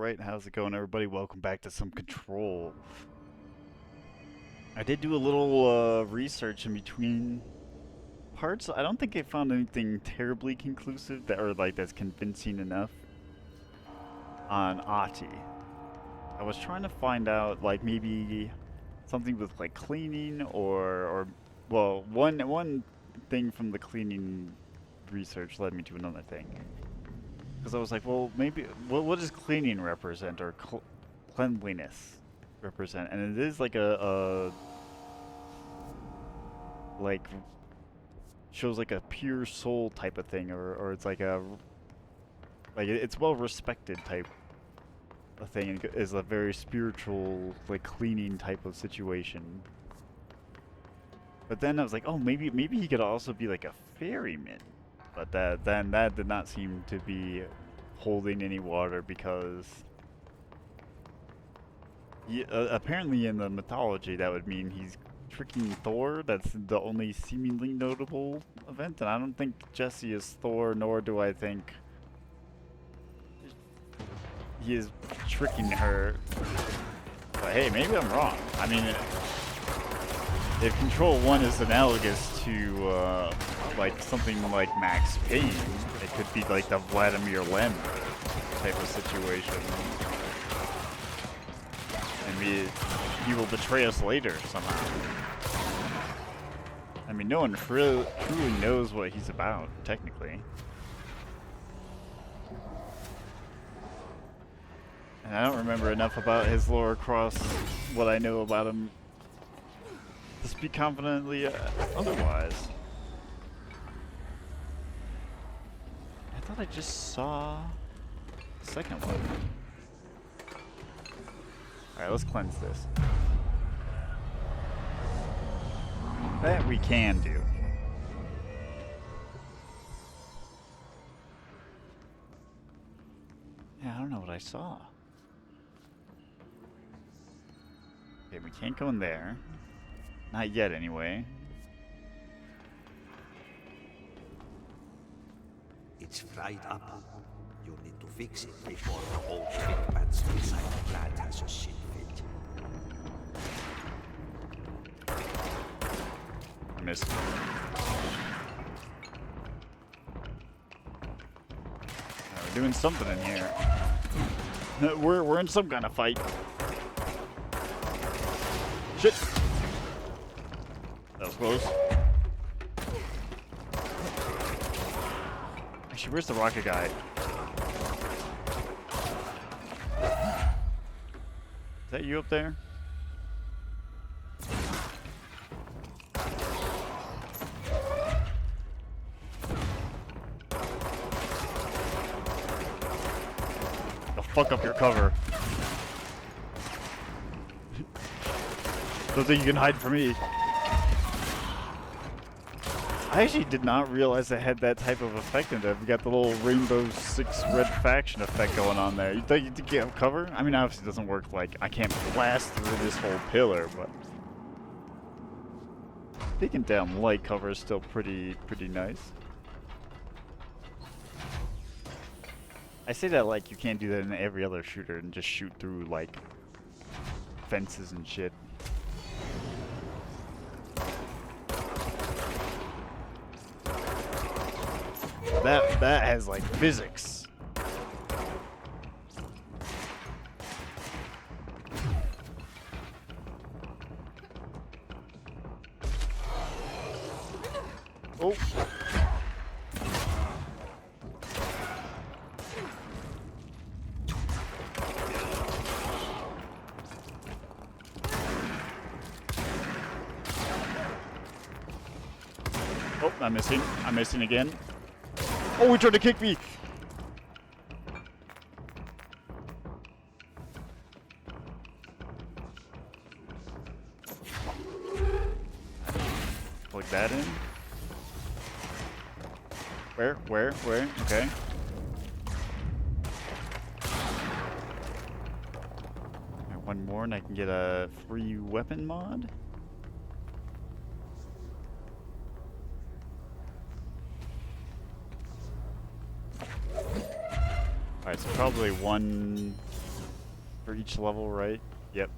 Alright, how's it going everybody? Welcome back to some Control. I did do a little research in between parts. I don't think I found anything terribly conclusive that, or like that's convincing enough on Ahti. I was trying to find out like maybe something with like cleaning or well, one thing from the cleaning research led me to another thing. Because I was like, well, maybe what does cleaning represent or cleanliness represent? And it is like a like shows like a pure soul type of thing, or it's like a it's well respected type of thing. And is a very spiritual like cleaning type of situation. But then I was like, oh, maybe he could also be like a ferryman. But that did not seem to be holding any water because apparently in the mythology that would mean he's tricking Thor. That's the only seemingly notable event, and I don't think Jesse is Thor, nor do I think he is tricking her. But hey, maybe I'm wrong. I mean, if Control 1 is analogous to like something like Max Payne, it could be like the Vladimir Lem type of situation. Maybe he will betray us later somehow. I mean, no one truly knows what he's about, technically. And I don't remember enough about his lore across what I know about him to speak confidently otherwise. I thought I just saw the second one. Alright, let's cleanse this. That we can do. Yeah, I don't know what I saw. Okay, we can't go in there. Not yet, anyway. It's fried up. You need to fix it before the old pig pants inside the plant has a shit fit. I missed. We're doing something in here. We're in some kind of fight. Shit! That was close. Actually, where's the rocket guy? Is that you up there? Fuck up your cover. Don't think you can hide from me. I actually did not realize it had that type of effect in it. We got the little Rainbow Six Red Faction effect going on there. You think you get cover? I mean, obviously it doesn't work like I can't blast through this whole pillar, but taking down light cover is still pretty nice. I say that like you can't do that in every other shooter and just shoot through like fences and shit. That has like physics. Oh. Oh, I'm missing. I'm missing again. Oh, he tried to kick me! Plug that in. Where? Okay. Alright, one more and I can get a free weapon mod. Alright, so probably one For each level, right? Yep.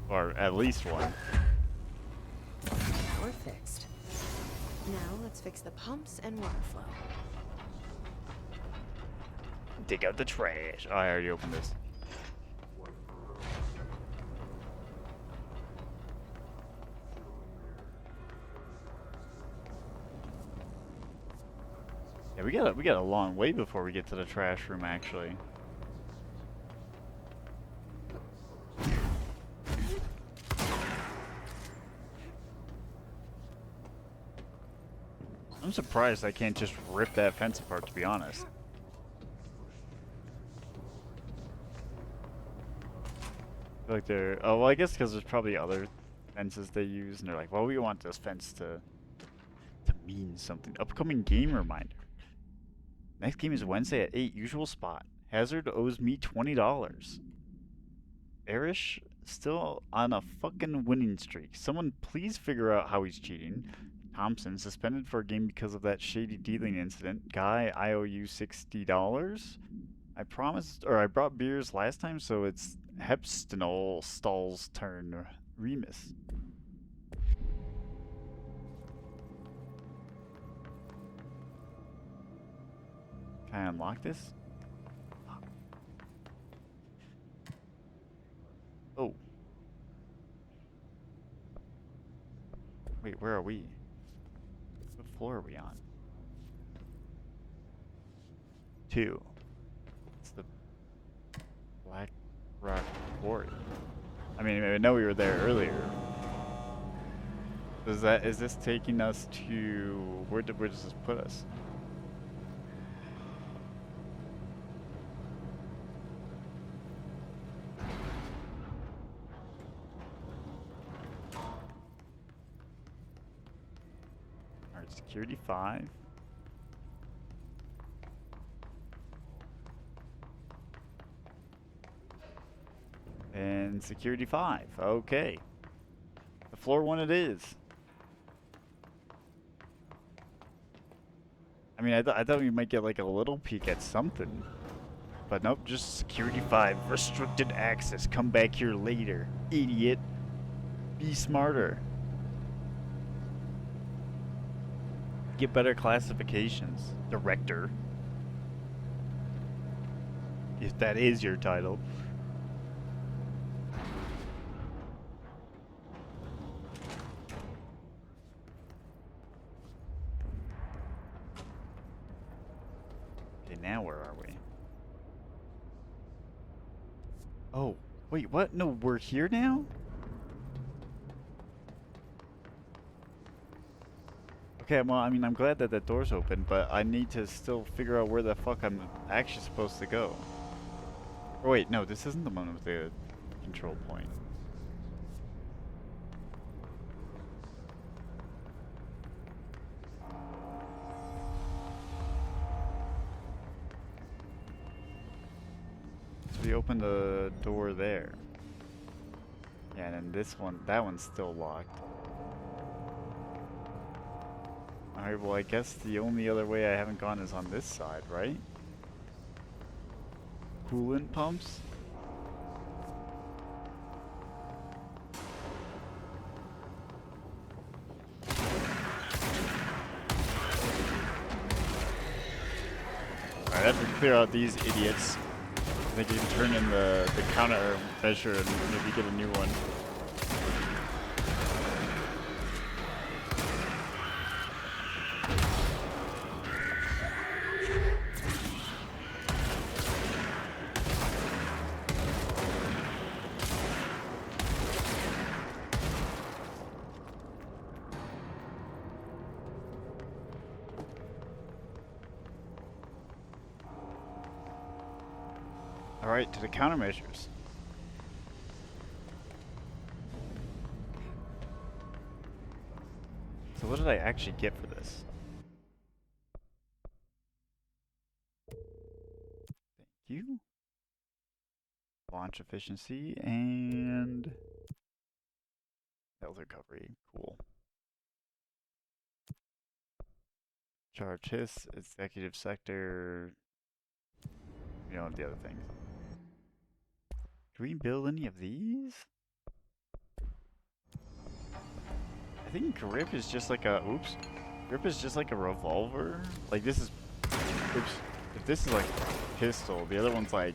Or at least one. We're fixed. Now let's fix the pumps and water flow. Dig out the trash. Oh, I already opened this. Yeah, we got a long way before we get to the trash room, actually. I'm surprised I can't just rip that fence apart, to be honest. I feel like they're... Oh, well, I guess because there's probably other fences they use, and they're like, well, we want this fence to mean something. Upcoming game reminder. Next game is Wednesday at 8, usual spot. Hazard owes me $20. Arish still on a fucking winning streak. Someone please figure out how he's cheating. Thompson suspended for a game because of that shady dealing incident. Guy, I owe you $60. I promised, or I brought beers last time, so it's Hepstinol Stall's turn. Remus. Can I unlock this? Oh. Wait, where are we? What floor are we on? 2. It's the Black Rock Quarry. I mean, I know we were there earlier. Is this taking us to... Where does this put us? Alright, security 5. And security 5. Okay. The floor 1 it is. I mean, I thought we might get like a little peek at something. But nope, just security 5. Restricted access. Come back here later. Idiot. Be smarter. Get better classifications. Director. If that is your title. Okay, now where are we? Oh, wait, what? No, we're here now? Okay, well, I mean, I'm glad that the door's open, but I need to still figure out where the fuck I'm actually supposed to go. Oh, wait, no, this isn't the one with the control point. So we opened the door there. Yeah, and then this one, that one's still locked. Alright, well, I guess the only other way I haven't gone is on this side, right? Coolant pumps? Alright, I have to clear out these idiots. I think you can turn in the counter measure and maybe get a new one. Alright, to the countermeasures. So what did I actually get for this? Thank you. Launch efficiency and health recovery. Cool. Charge hiss, executive sector. You know, the other things. Do we build any of these? I think grip is just like a, oops. Grip is just like a revolver. Like this is, oops. If this is like pistol, the other one's like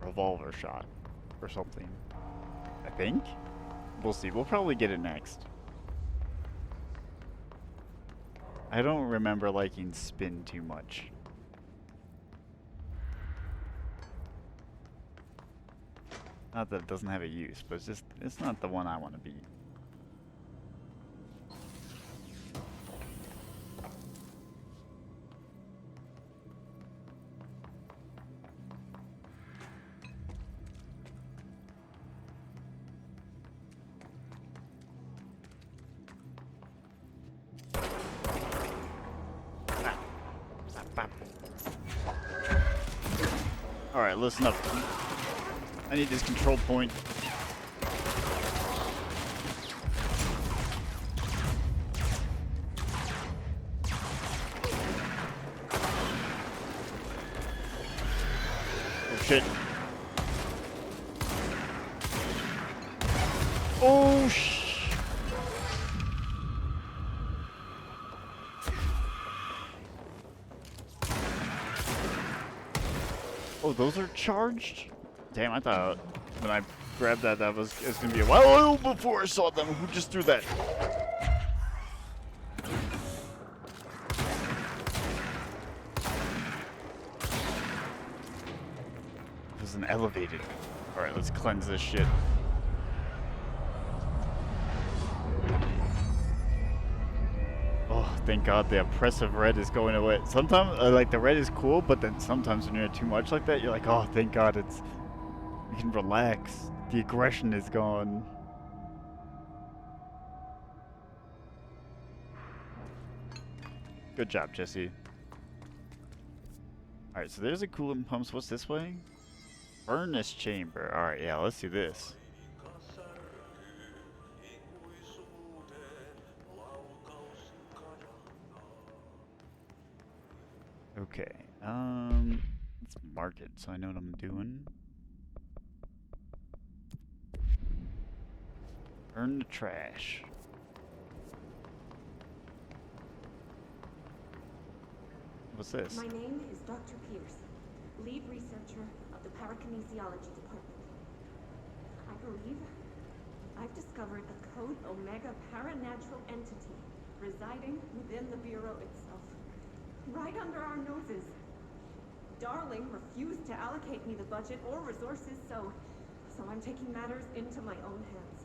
revolver shot or something. I think? We'll see. We'll probably get it next. I don't remember liking spin too much. Not that it doesn't have a use, but it's just, it's not the one I want to be. Alright, listen up. I need this control point. Oh shit. Oh shit. Oh, those are charged? Damn, I thought when I grabbed that, it was gonna be a while before I saw them. Who just threw that? It was an elevated. Alright, let's cleanse this shit. Oh, thank God the oppressive red is going away. Sometimes, like, the red is cool, but then sometimes when you're too much like that, you're like, oh, thank God it's... You can relax. The aggression is gone. Good job, Jesse. Alright, so there's a coolant pumps. What's this way? Furnace chamber. Alright, yeah, let's do this. Okay, let's mark it so I know what I'm doing. Burn the trash. What's this? My name is Dr. Pierce, lead researcher of the Parakinesiology Department. I believe I've discovered a Code Omega paranatural entity residing within the Bureau itself, right under our noses. Darling refused to allocate me the budget or resources, so I'm taking matters into my own hands.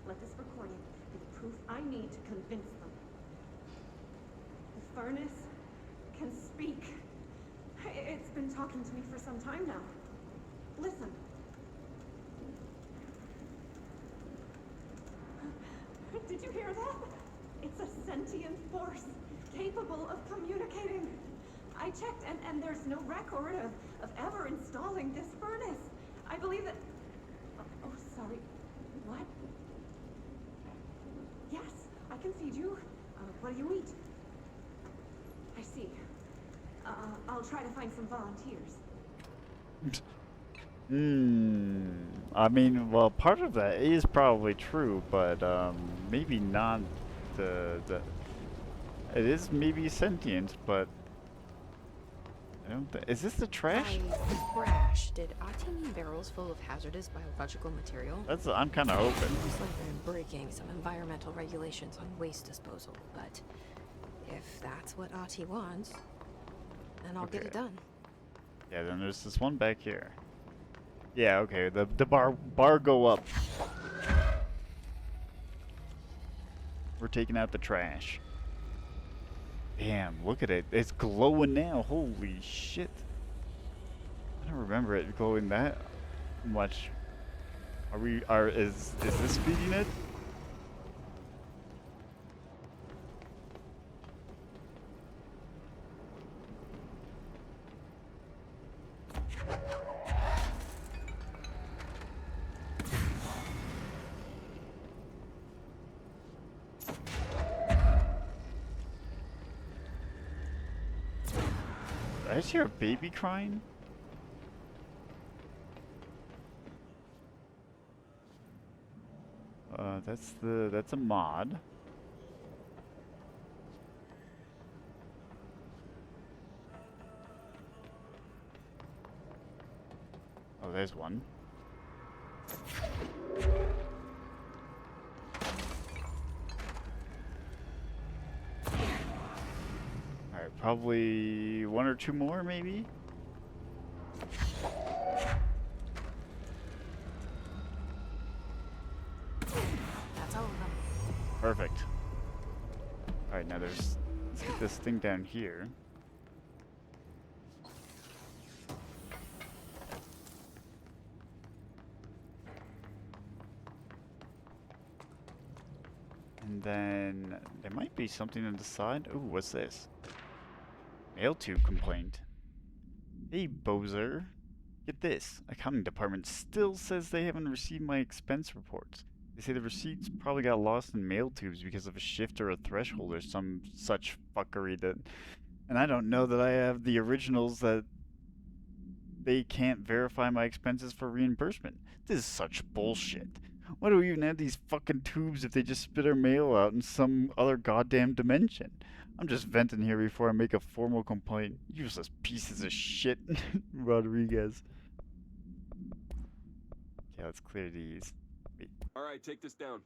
Let this recording be the proof I need to convince them. The furnace can speak. It's been talking to me for some time now. Listen. Did you hear that? It's a sentient force, capable of communicating. I checked, and there's no record of ever installing this furnace. I believe that... Oh, sorry. What? Yes, I can feed you. What do you eat? I see. I'll try to find some volunteers. I mean, well, part of that is probably true, but maybe not the it is maybe sentient, but I don't is this the trash? Brash. Did Ati mean barrels full of hazardous biological material? That's I'm kind of open. Looks like they're breaking some environmental regulations on waste disposal, but if that's what Ati wants, then I'll get it done. Yeah, then there's this one back here. Yeah, okay, the bar go up. We're taking out the trash. Damn, look at it. It's glowing now. Holy shit. I don't remember it glowing that much. Is this feeding it? Did I hear a baby crying? That's a mod. Oh, there's one. Alright, probably one or two more, maybe? That's all of them. Perfect. Alright, now let's get this thing down here. And then there might be something on the side. Ooh, what's this? Mail tube complaint. Hey, Bozer. Get this. Accounting department still says they haven't received my expense reports. They say the receipts probably got lost in mail tubes because of a shift or a threshold or some such fuckery that... And I don't know that I have the originals that they can't verify my expenses for reimbursement. This is such bullshit. Why do we even have these fucking tubes if they just spit our mail out in some other goddamn dimension? I'm just venting here before I make a formal complaint. Useless pieces of shit. Rodriguez. Okay, let's clear these. Wait. Alright, take this down.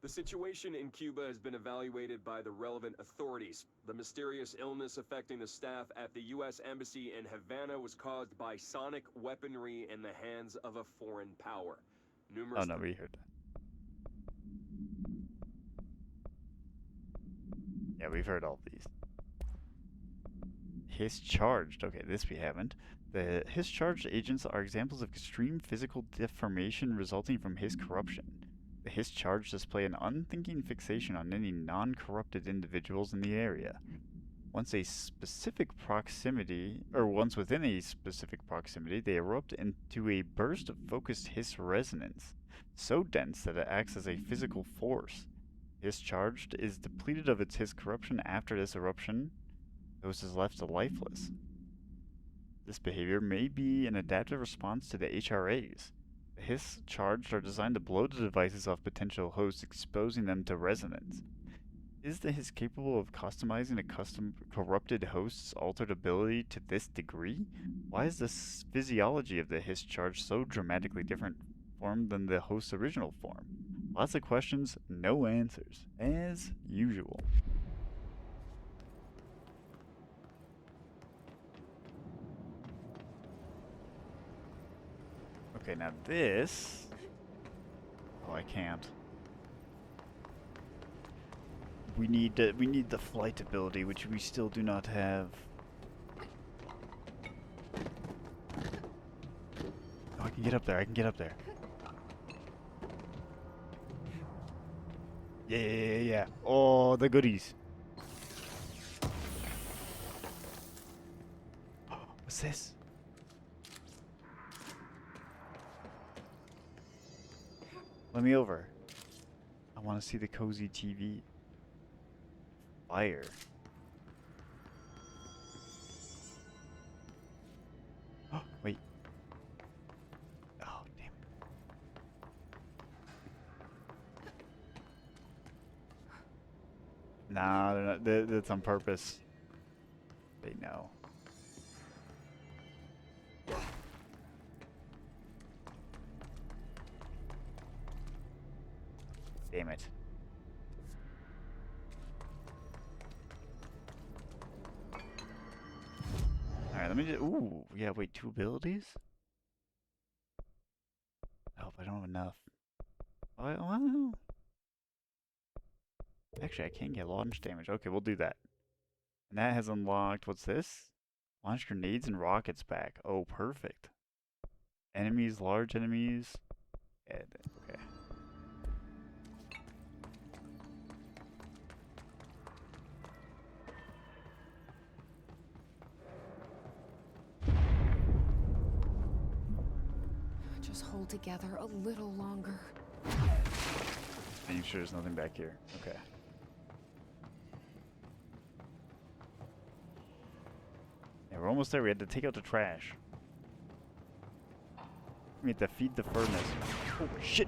The situation in Cuba has been evaluated by the relevant authorities. The mysterious illness affecting the staff at the U.S. Embassy in Havana was caused by sonic weaponry in the hands of a foreign power. Oh no, we heard that. Yeah, we've heard all of these. His charged. Okay, this we haven't. The his charged agents are examples of extreme physical deformation resulting from his corruption. The his charged display an unthinking fixation on any non-corrupted individuals in the area. Once within a specific proximity, they erupt into a burst of focused hiss resonance, so dense that it acts as a physical force. Hiss charged is depleted of its hiss corruption after this eruption. The host is left lifeless. This behavior may be an adaptive response to the HRAs. The hiss charged are designed to blow the devices off potential hosts, exposing them to resonance. Is the hiss capable of customizing a custom corrupted host's altered ability to this degree? Why is the physiology of the hiss charge so dramatically different form than the host's original form? Lots of questions, no answers, as usual. Okay, now this... Oh, I can't. We need the flight ability, which we still do not have. Oh, I can get up there. I can get up there. Yeah. Oh, the goodies. What's this? Let me over. I want to see the cozy TV. Fire. Oh, wait. Oh, damn. Nah, they're not. That's on purpose. They know. Damn it. Alright, let me just... Ooh, yeah, wait, 2 abilities? I hope I don't have enough. Well... Actually, I can get launch damage. Okay, we'll do that. And that has unlocked... What's this? Launch grenades and rockets back. Oh, perfect. Enemies, large enemies. Yeah, okay. Just hold together a little longer. Making sure there's nothing back here. Okay. Yeah, we're almost there. We had to take out the trash. We had to feed the furnace. Oh, shit!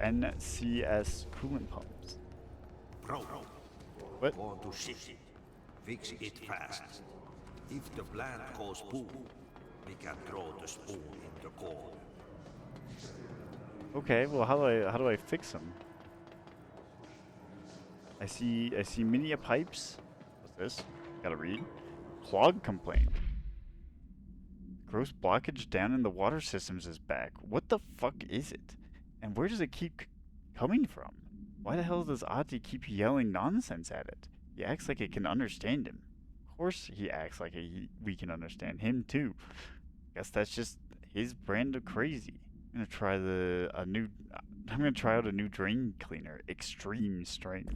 NCS coolant pumps. Bro, What? want to shift it. Fix it fast. If the plant goes boom, we can throw the spoon in the core. Okay, well how do I fix them? I see mini pipes. What's this? Gotta read. Clog complaint. Gross blockage down in the water systems is back. What the fuck is it? And where does it keep coming from? Why the hell does Ahti keep yelling nonsense at it? He acts like it can understand him. Of course he acts like we can understand him too. Guess that's just his brand of crazy. I'm gonna try out a new drain cleaner, extreme strength.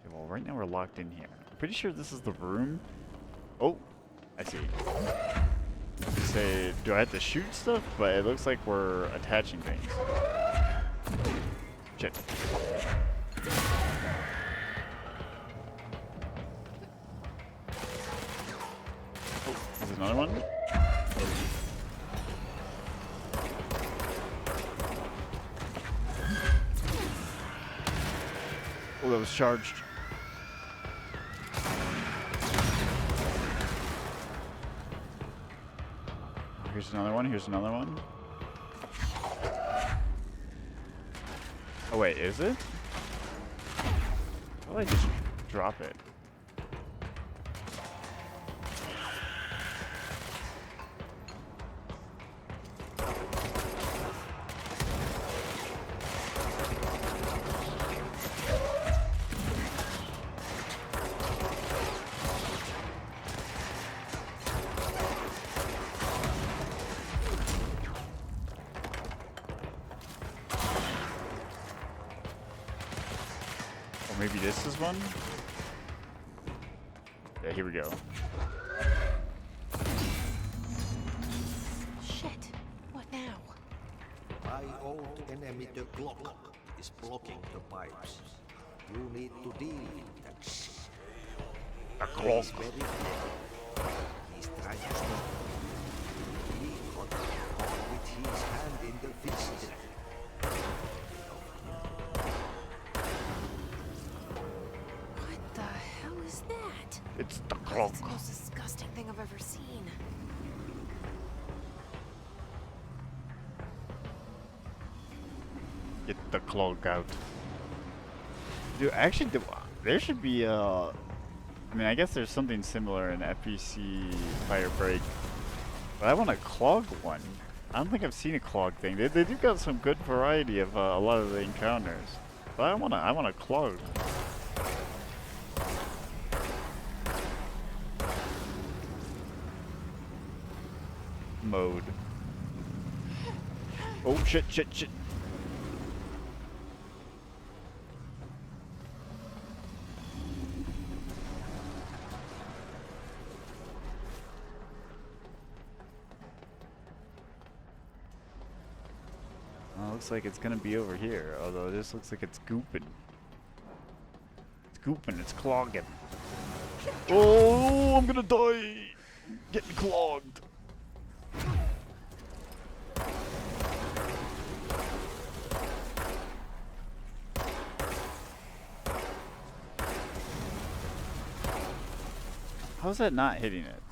Okay, well right now we're locked in here. I'm pretty sure this is the room. Oh, I see. Say, do I have to shoot stuff? But it looks like we're attaching things. Shit. Oh, is another one? Oh, that was charged. Here's another one, here's another one. Oh wait, is it? How do I just drop it? Maybe this is one? Yeah, here we go. Shit. What now? My old enemy, the Glock, is blocking the pipes. You need to deal with that shit. He's very clever. He's trying to stop you. He got caught with his hand in the fist. What the hell is that? It's the That's clock. the most disgusting thing I've ever seen. Get the clog out. Dude, actually, there should be I mean, I guess there's something similar in FPC Fire Break. But I want a clog one. I don't think I've seen a clog thing. They do got some good variety of a lot of the encounters. But I want a clog. Mode. Oh shit, shit, shit. Looks like it's gonna be over here, although this looks like it's gooping. It's gooping, it's clogging. Oh, I'm gonna die! Getting clogged. How's that not hitting it?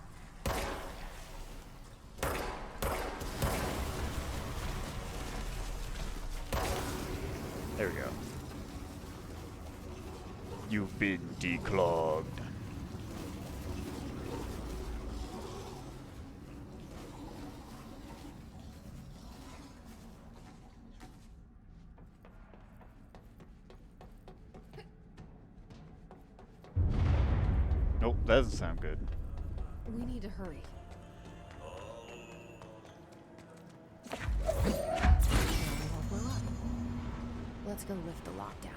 There we go. You've been declogged. Nope, that doesn't sound good. We need to hurry. Let's go lift the lockdown.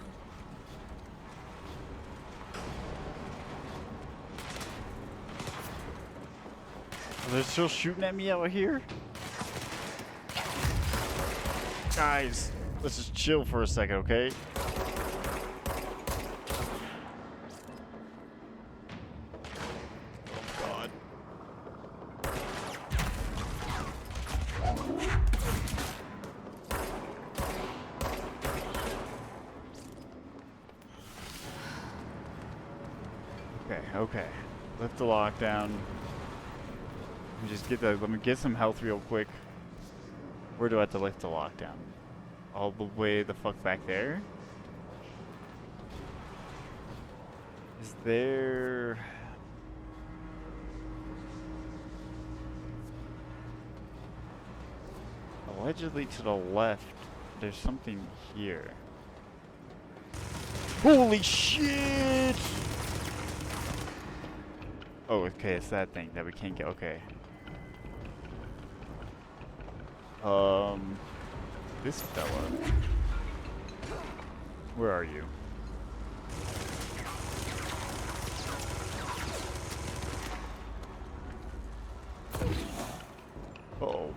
They're still shooting at me out here? Guys, let's just chill for a second, okay? God. Okay, okay. Lift the lockdown. Let me just get the. Let me get some health real quick. Where do I have to lift the lockdown? All the way the fuck back there? Is there... Allegedly to the left, there's something here. Holy shit! Oh, okay, it's that thing that we can't get. Okay. This fella. Where are you? Uh-oh.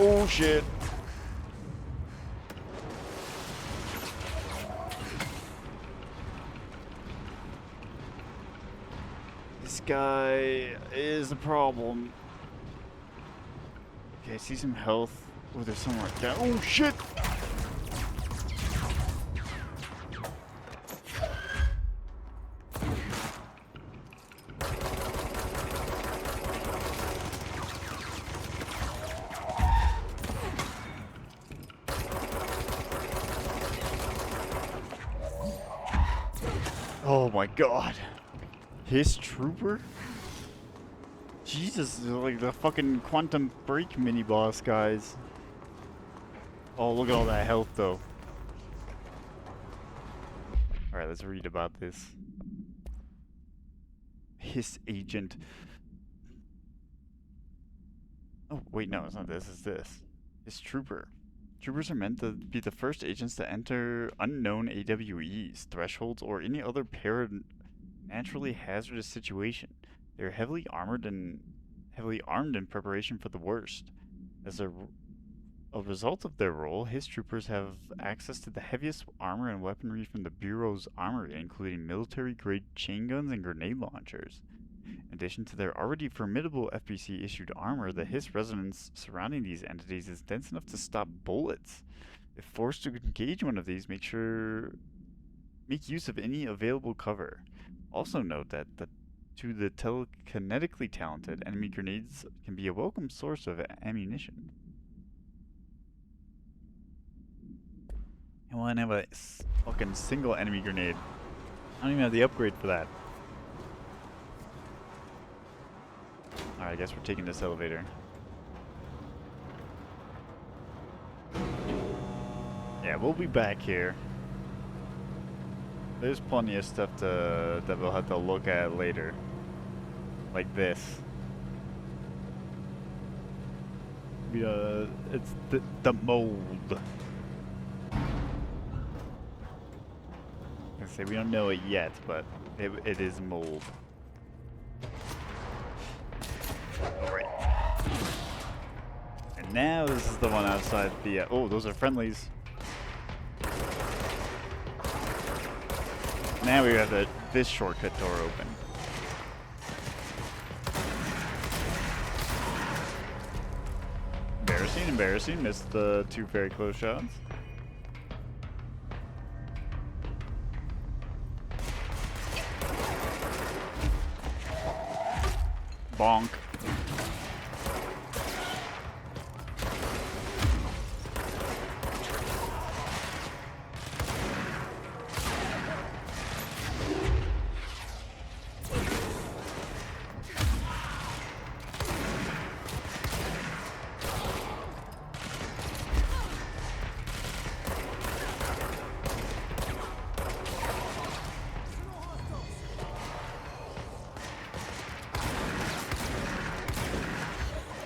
Oh shit. This guy is a problem. Okay, I see some health. Oh, there's somewhere down. Oh shit! Oh my god. His trooper? Jesus, they're like the fucking Quantum Break mini boss guys. Oh, look at all that health though. Alright, let's read about this. His agent. Oh, wait, no, it's not this, it's this. His trooper. Troopers are meant to be the first agents to enter unknown AWEs, thresholds, or any other naturally hazardous situation. They are heavily armed in preparation for the worst. As a result of their role, his troopers have access to the heaviest armor and weaponry from the Bureau's armory, including military-grade chain guns and grenade launchers. In addition to their already formidable FBC-issued armor, the Hiss resonance surrounding these entities is dense enough to stop bullets. If forced to engage one of these, make use of any available cover. Also note that to the telekinetically talented, enemy grenades can be a welcome source of ammunition. I want to have a fucking single enemy grenade. I don't even have the upgrade for that. Alright, I guess we're taking this elevator. Yeah, we'll be back here. There's plenty of stuff that we'll have to look at later. Like this. It's the mold. I say we don't know it yet, but it is mold. Alright. And now this is the one outside the... oh, those are friendlies. Now we have this shortcut door open. Embarrassing. Missed the two very close shots. Bonk.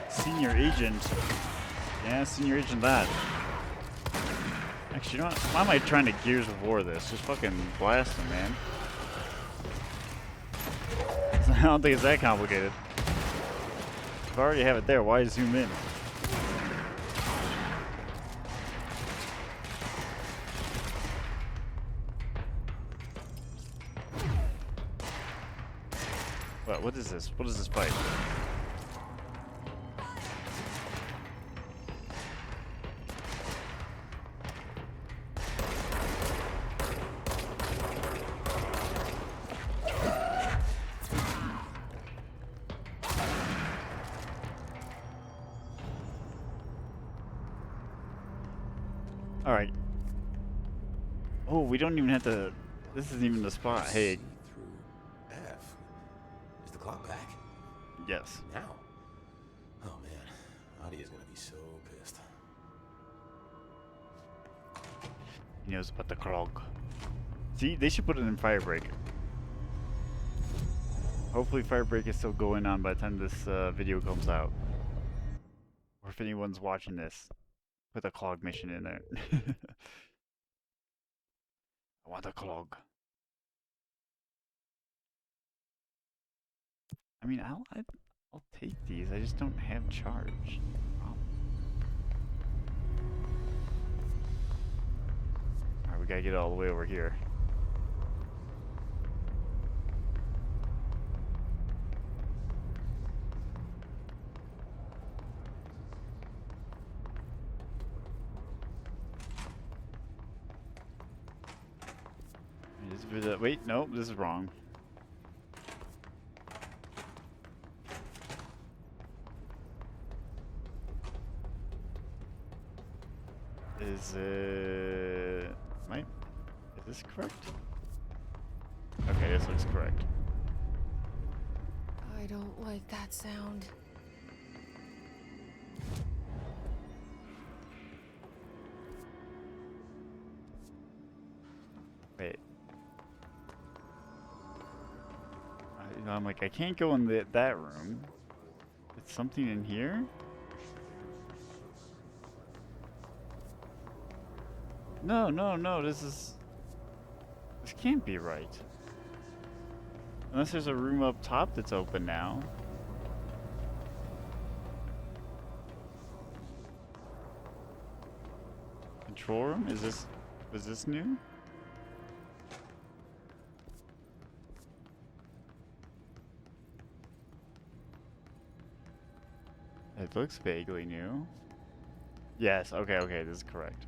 Senior agent. Yeah, senior agent that. Actually, you know what? Why am I trying to Gears of War this? Just fucking blast him, man. I don't think it's that complicated. If I already have it there, why zoom in? What is this? What is this fight? Alright. Oh, we don't even have to... This isn't even the spot. Hey. Through F. Is the clock back? Yes. Now? Oh man, Adi is gonna be so pissed. He knows about the clog. See, they should put it in Firebreak. Hopefully Firebreak is still going on by the time this video comes out. Or if anyone's watching this, put the clog mission in there. I want a clog. I mean, I'll take these. I just don't have charge. Alright, we gotta get all the way over here. Wait, no, this is wrong. Is it... Is this correct? Okay, this looks correct. I don't like that sound. Wait. I'm like, I can't go in that room. It's something in here? No, no, no, this can't be right. Unless there's a room up top that's open now. Control room? Was this new? It looks vaguely new. Yes, okay, okay, this is correct.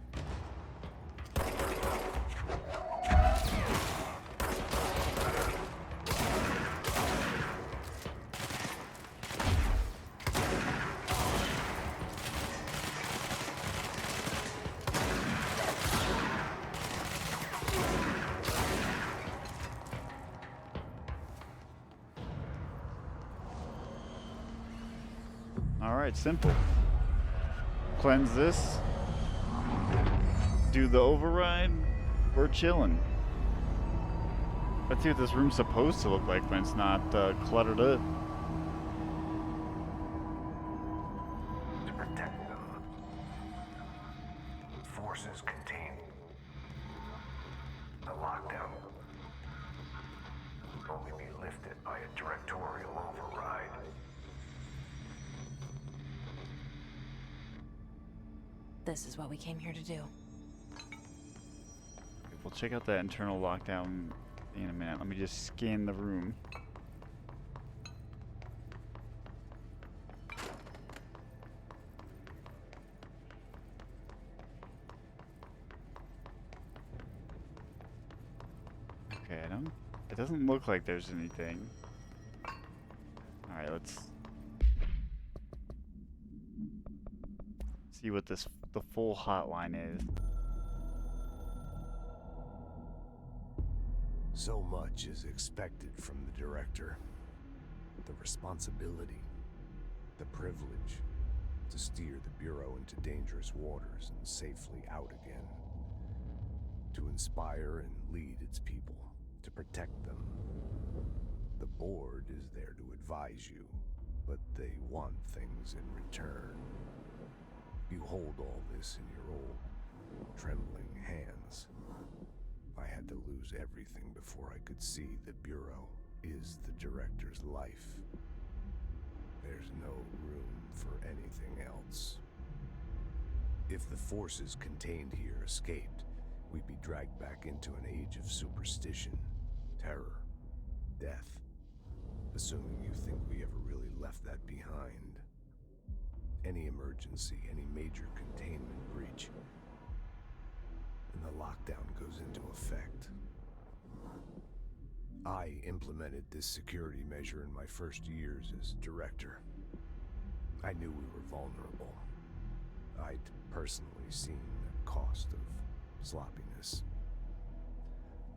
Alright, simple. Cleanse this. Do the override. We're chilling. Let's see what this room's supposed to look like when it's not cluttered up. To protect them, forces contain the lockdown would only be lifted by a directorial override. This is what we came here to do. We'll check out that internal lockdown in a minute. Let me just scan the room. Okay, it doesn't look like there's anything. Alright, let's see what the full hotline is. So much is expected from the director. The responsibility, the privilege to steer the Bureau into dangerous waters and safely out again. To inspire and lead its people, to protect them. The board is there to advise you, but they want things in return. You hold all this in your old, trembling hands. I had to lose everything before I could see the Bureau is the director's life. There's no room for anything else. If the forces contained here escaped, we'd be dragged back into an age of superstition, terror, death. assuming you think we ever really left that behind. Any emergency, any major containment breach, and the lockdown goes into effect. I implemented this security measure in my first years as director. I knew we were vulnerable. I'd personally seen the cost of sloppiness.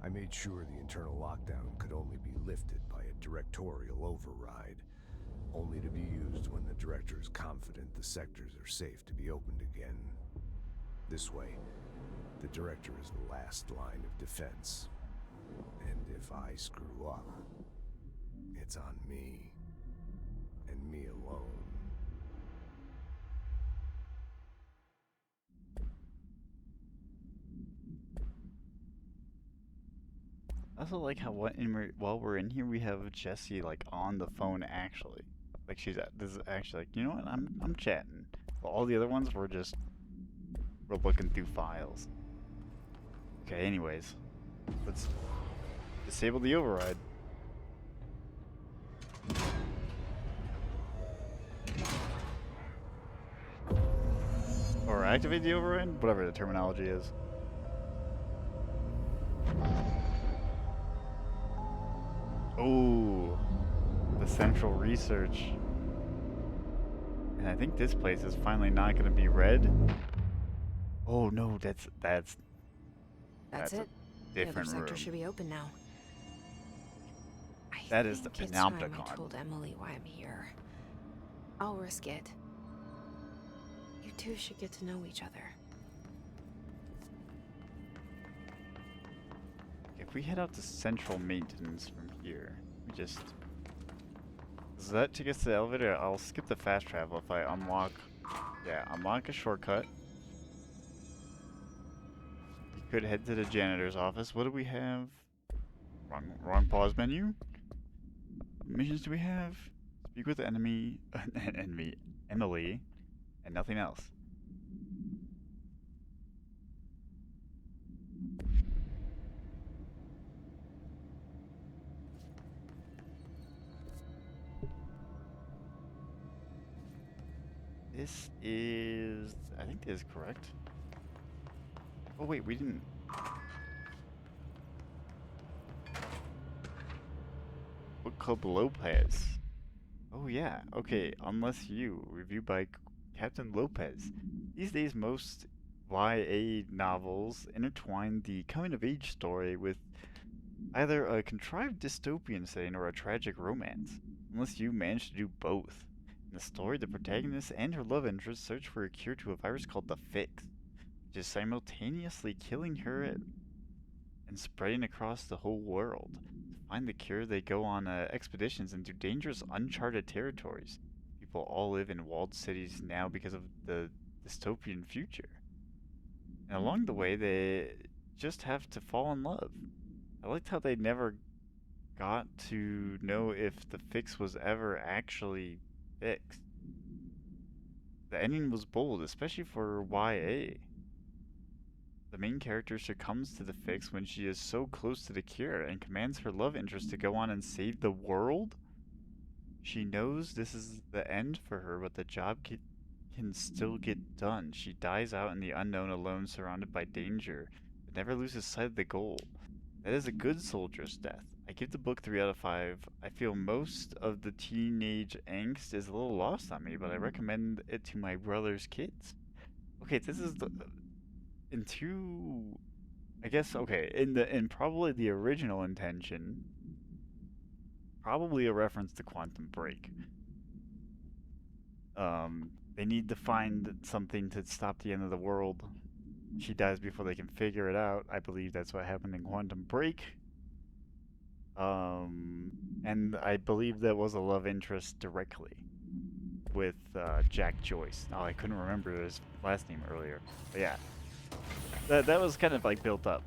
I made sure the internal lockdown could only be lifted by a directorial override, only to be used when the director is confident the sectors are safe to be opened again. This way, the director is the last line of defense. And if I screw up, it's on me, and me alone. I also like how while we're in here, we have Jessie like on the phone actually. Like she's this is actually like, you know what? I'm chatting. But all the other ones we're looking through files. Okay, anyways, let's disable the override. Or activate the override, whatever the terminology is. Oh, the central research. And I think this place is finally not going to be red. Oh no, that's That's a it. The other different sector room. should be open now. That is the think it's time I Panopticon. told Emily why I'm here. I'll risk it. You two should get to know each other. If we head out to central maintenance from here, we just... Is that to get to the elevator? I'll skip the fast travel if I unlock... Yeah, unlock a shortcut. You could head to the janitor's office. What do we have? Wrong pause menu. What missions do we have? Speak with the enemy... Emily, and nothing else. This is... I think this is correct. Oh wait, we didn't... Book Club Lopez. Oh yeah, okay, Unless You, reviewed by Captain Lopez. These days most YA novels intertwine the coming-of-age story with either a contrived dystopian setting or a tragic romance. Unless You managed to do both. In the story, the protagonist and her love interest search for a cure to a virus called the Fix, which is simultaneously killing her and spreading across the whole world. To find the cure, they go on expeditions into dangerous, uncharted territories. People all live in walled cities now because of the dystopian future. And along the way, they just have to fall in love. I liked how they never got to know if the Fix was ever actually fixed. The ending was bold, especially for YA. The main character succumbs to the Fix when she is so close to the cure and commands her love interest to go on and save the world. She knows this is the end for her, but the job can still get done. She dies out in the unknown alone, surrounded by danger, but never loses sight of the goal. That is a good soldier's death. I give the book 3 out of 5. I feel most of the teenage angst is a little lost on me, but I recommend it to my brother's kids. Okay, this is the... I guess, okay, in probably the original intention, probably a reference to Quantum Break. They need to find something to stop the end of the world. She dies before they can figure it out. I believe that's what happened in Quantum Break. And I believe that was a love interest directly with Jack Joyce. Oh, I couldn't remember his last name earlier. But yeah, that was kind of like built up.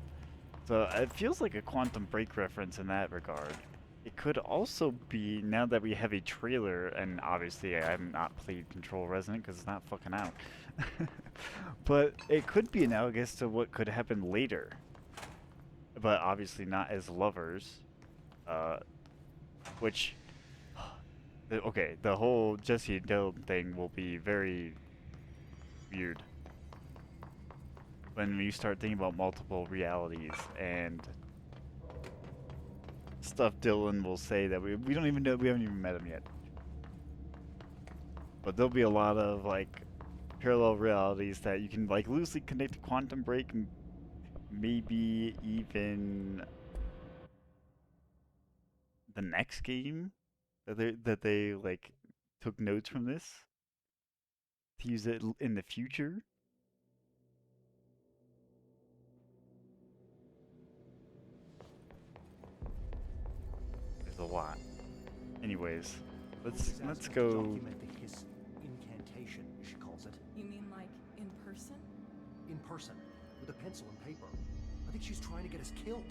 So it feels like a Quantum Break reference in that regard. It could also be, now that we have a trailer, and obviously I have not played Control Resonant because it's not fucking out. But it could be analogous to what could happen later. But obviously not as lovers. Which Okay, the whole Jesse and Dylan thing will be very weird when we start thinking about multiple realities and stuff Dylan will say that we don't even know, we haven't even met him yet. But there'll be a lot of like parallel realities that you can like loosely connect to Quantum Break, maybe even the next game that they like took notes from this to use it in the future. There's a lot. Anyways, let's go. Document the Hiss incantation, as she calls it. You mean like in person? In person, with a pencil and paper. I think she's trying to get us killed.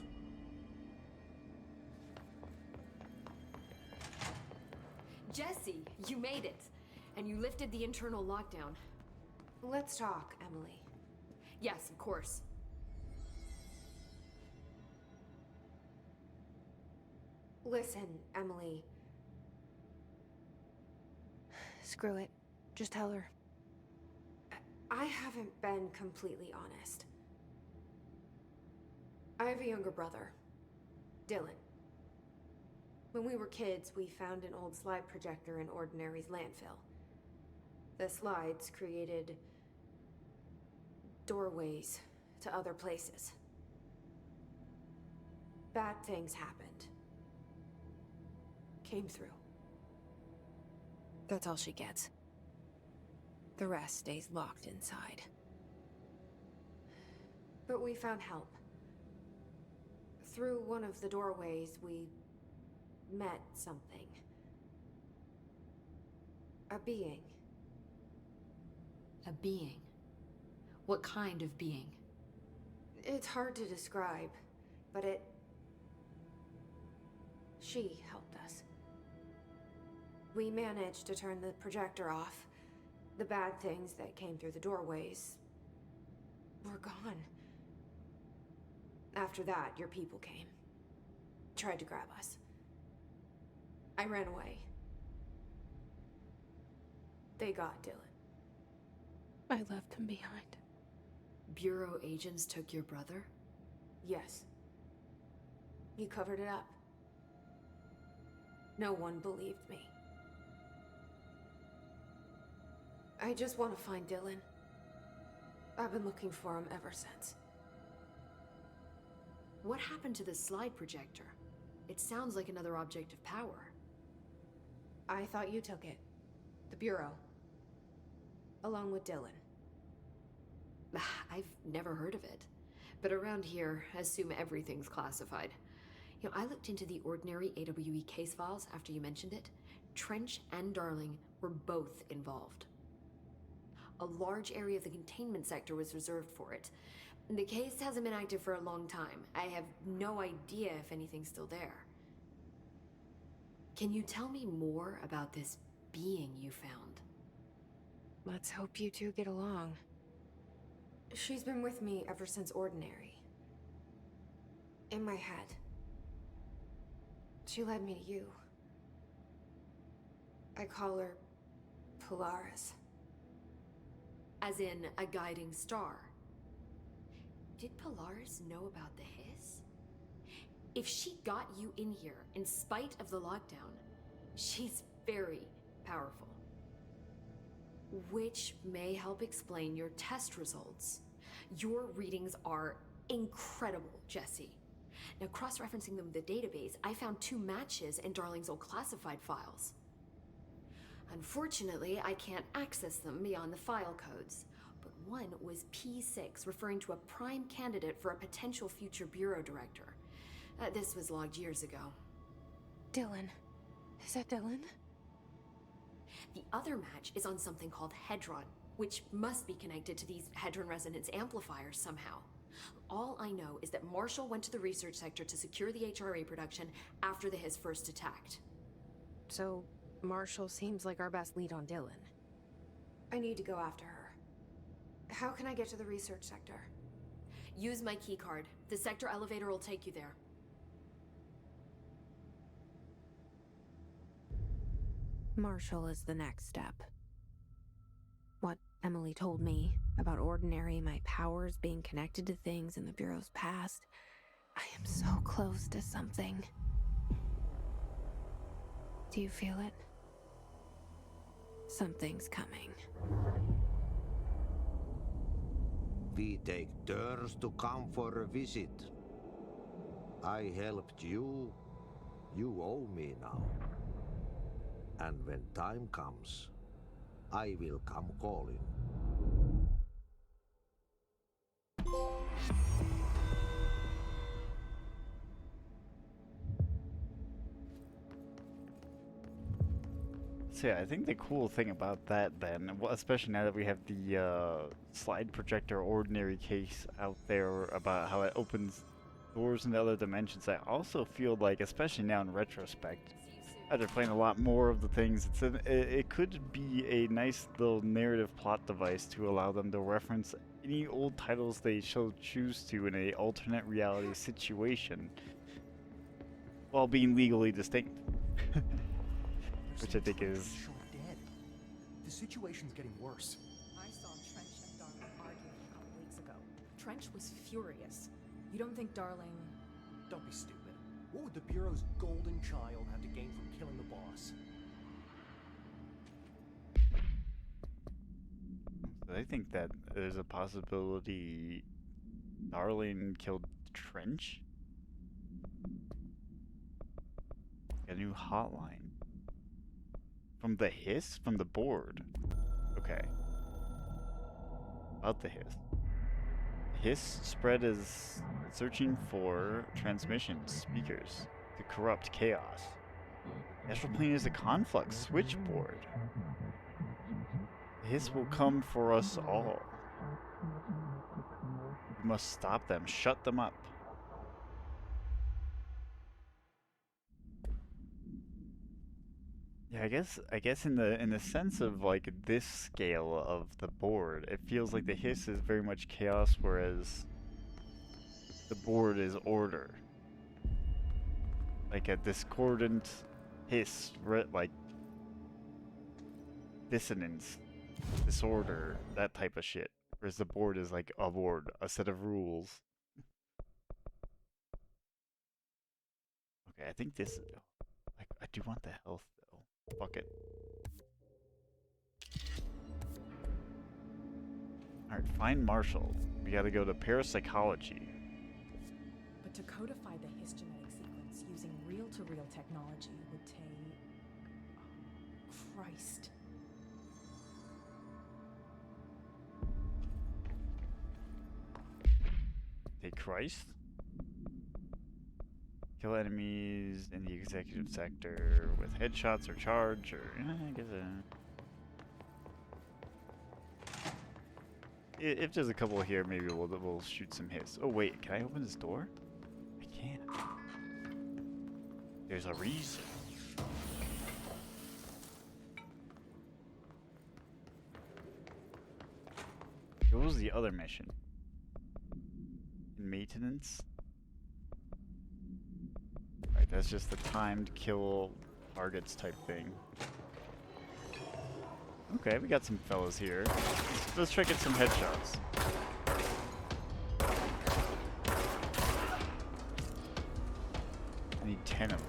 Jesse, you made it. And you lifted the internal lockdown. Let's talk, Emily. Yes, of course. Listen, Emily. Screw it. Just tell her. I haven't been completely honest. I have a younger brother, Dylan. When we were kids, we found an old slide projector in Ordinary's landfill. The slides created doorways to other places. Bad things happened. Came through. That's all she gets. The rest stays locked inside. But we found help. Through one of the doorways, we met something. A being. A being? What kind of being? It's hard to describe, but she helped us. We managed to turn the projector off. The bad things that came through the doorways were gone. After that, your people came. Tried to grab us. I ran away. They got Dylan. I left him behind. Bureau agents took your brother? Yes. You covered it up. No one believed me. I just want to find Dylan. I've been looking for him ever since. What happened to the slide projector? It sounds like another object of power. I thought you took it. The Bureau. Along with Dylan. I've never heard of it. But around here, assume everything's classified. You know, I looked into the Ordinary AWE case files after you mentioned it. Trench and Darling were both involved. A large area of the containment sector was reserved for it. The case hasn't been active for a long time. I have no idea if anything's still there. Can you tell me more about this being you found? Let's hope you two get along. She's been with me ever since Ordinary. In my head. She led me to you. I call her Polaris. As in a guiding star. Did Polaris know about the Hiss? If she got you in here in spite of the lockdown, she's very powerful. Which may help explain your test results. Your readings are incredible, Jesse. Now, cross-referencing them with the database, I found 2 matches in Darling's old classified files. Unfortunately, I can't access them beyond the file codes, but one was P6, referring to a prime candidate for a potential future bureau director. This was logged years ago. Dylan. Is that Dylan? The other match is on something called Hedron, which must be connected to these Hedron resonance amplifiers somehow. All I know is that Marshall went to the research sector to secure the HRA production after the Hiss first attacked. So, Marshall seems like our best lead on Dylan. I need to go after her. How can I get to the research sector? Use my keycard. The sector elevator will take you there. Marshall is the next step. What Emily told me about Ordinary, my powers being connected to things in the Bureau's past. I am so close to something. Do you feel it? Something's coming. We take turns to come for a visit. I helped you. You owe me now. And when time comes, I will come calling. So yeah, I think the cool thing about that then, well, especially now that we have the slide projector Ordinary case out there about how it opens doors into other dimensions, I also feel like, especially now in retrospect, after playing a lot more of the things, it could be a nice little narrative plot device to allow them to reference any old titles they shall choose to in a alternate reality situation, while being legally distinct. Which I think is... dead. The situation's getting worse. I saw Trench and Darling arguing a couple weeks ago. Trench was furious. You don't think Darling... Don't be stupid. What would the Bureau's golden child have to gain from killing the boss? I think that there's a possibility Darling killed Trench? A new hotline. From the hiss? From the board. Okay. About the hiss. Hiss spread is searching for transmissions, speakers, to corrupt chaos. Astral plane is a conflux switchboard. Hiss will come for us all. We must stop them, shut them up. Yeah, I guess in the sense of like this scale of the board, it feels like the hiss is very much chaos, whereas the board is order. Like a discordant hiss, like dissonance, disorder, that type of shit. Whereas the board is like a board, a set of rules. Okay, I think this is... Like, I do want the health though. Fuck it. Alright, find Marshall. We gotta go to parapsychology. But to codify the his genetic sequence using reel-to-reel technology would take... Christ. Take Christ? Kill enemies in the executive sector with headshots or charge, or I guess if there's a couple here, maybe we'll shoot some hits. Oh wait, can I open this door? I can't. There's a reason. What was the other mission? Maintenance? Right, that's just the timed kill targets type thing. Okay, we got some fellas here. Let's try to get some headshots. I need 10 of them.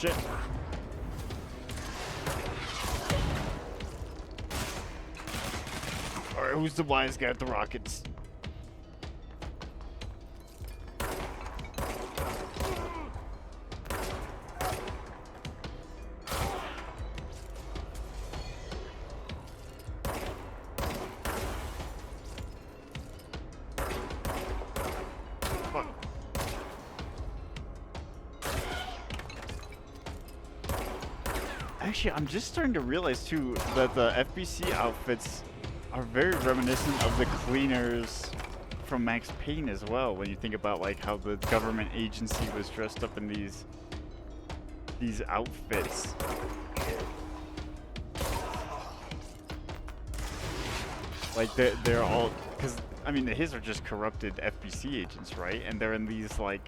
Shit. Alright, who's the wise guy with the rockets? Actually, I'm just starting to realize too that the FBC outfits are very reminiscent of the cleaners from Max Payne as well. When you think about like how the government agency was dressed up in these outfits. Like they're all, because I mean his are just corrupted FBC agents, right? And they're in these like,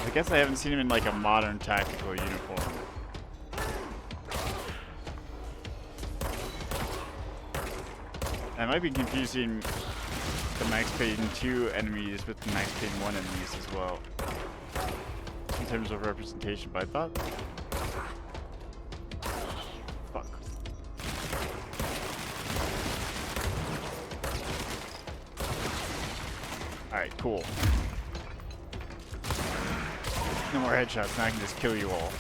I guess I haven't seen him in like a modern tactical uniform. I might be confusing the Max Payne 2 enemies with the Max Payne 1 enemies as well, in terms of representation, but I thought... Fuck. Alright, cool. No more headshots, now I can just kill you all.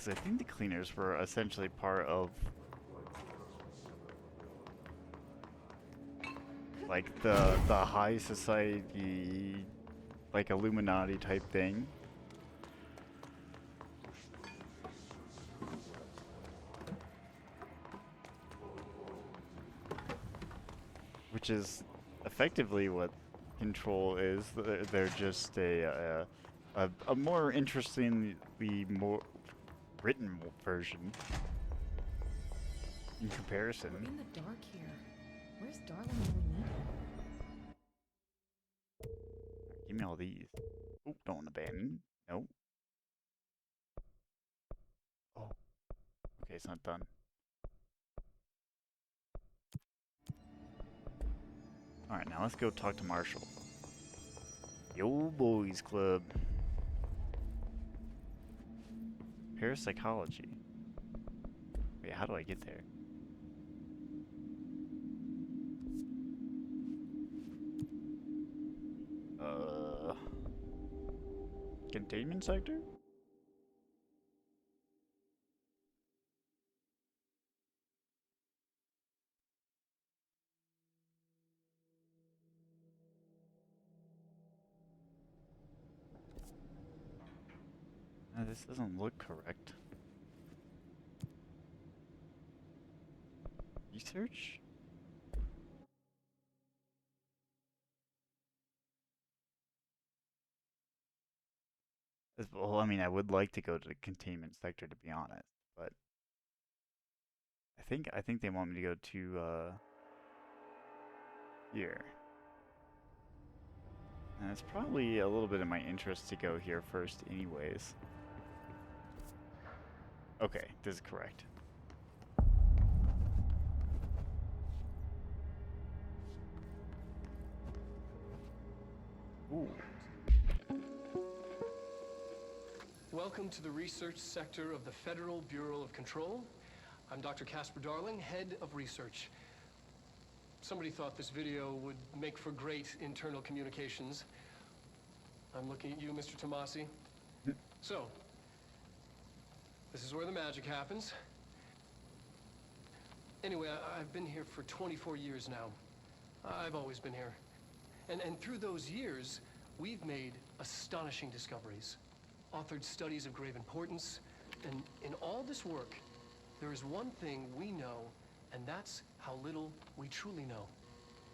I think the cleaners were essentially part of like the high society, like Illuminati type thing. Which is effectively what Control is. They're just a more interestingly more written version in comparison. We're in the dark here. Where's Darling when we need him? Give me all these. Oh, don't abandon. Nope. Oh. Okay, it's not done. Alright, now let's go talk to Marshall. The old boys club. Parapsychology. Wait, how do I get there? Containment sector? No, this doesn't look correct. Research? Well, I mean, I would like to go to the containment sector, to be honest, but I think they want me to go to here. And it's probably a little bit of my interest to go here first anyways. Okay, this is correct. Ooh. Welcome to the research sector of the Federal Bureau of Control. I'm Dr. Casper Darling, head of research. Somebody thought this video would make for great internal communications. I'm looking at you, Mr. Tomasi. So, this is where the magic happens. Anyway, I've been here for 24 years now. I've always been here. And through those years, we've made astonishing discoveries, authored studies of grave importance, and in all this work, there is one thing we know, and that's how little we truly know.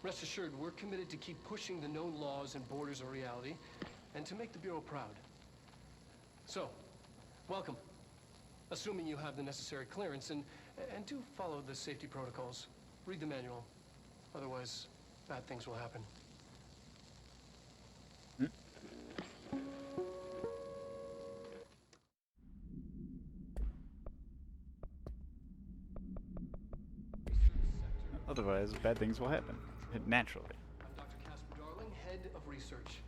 Rest assured, we're committed to keep pushing the known laws and borders of reality, and to make the Bureau proud. So, welcome. Assuming you have the necessary clearance, and do follow the safety protocols. Read the manual. Otherwise, bad things will happen. Otherwise, bad things will happen. Naturally. I'm Dr. Casper Darling, head of research.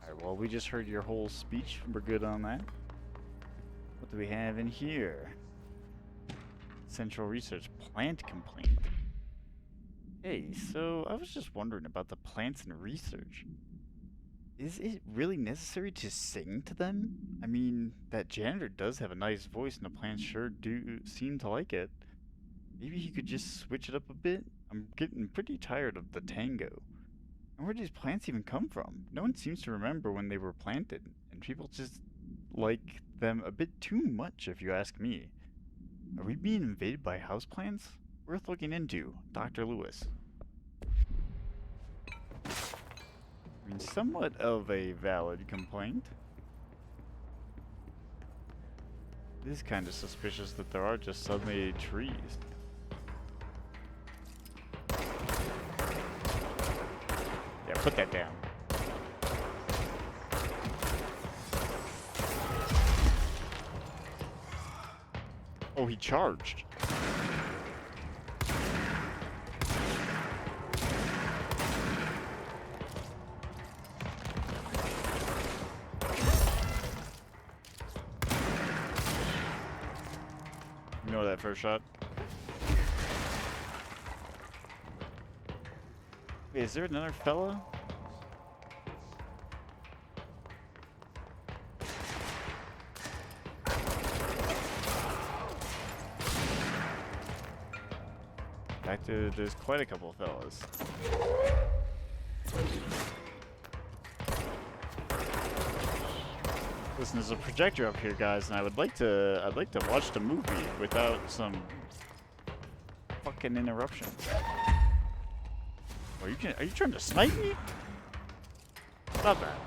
Alright, well, we just heard your whole speech. We're good on that. What do we have in here? Central Research Plant Complaint. Hey, so I was just wondering about the plants and research. Is it really necessary to sing to them? I mean, that janitor does have a nice voice and the plants sure do seem to like it. Maybe he could just switch it up a bit? I'm getting pretty tired of the tango. And where do these plants even come from? No one seems to remember when they were planted, and people just like them a bit too much if you ask me. Are we being invaded by houseplants? Worth looking into, Dr. Lewis. I mean, somewhat of a valid complaint. It is kind of suspicious that there are just suddenly trees. Yeah, put that down. Oh, he charged. Ignore that first shot. Wait, is there another fella? In fact, there's quite a couple of fellas. Listen, there's a projector up here, guys, and I'd like to watch the movie without some fucking interruptions. Are you trying to snipe me? Stop that.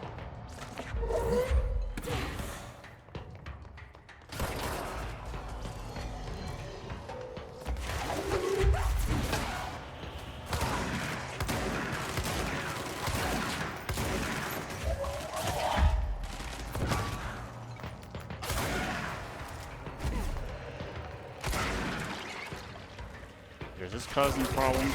Is this causing problems?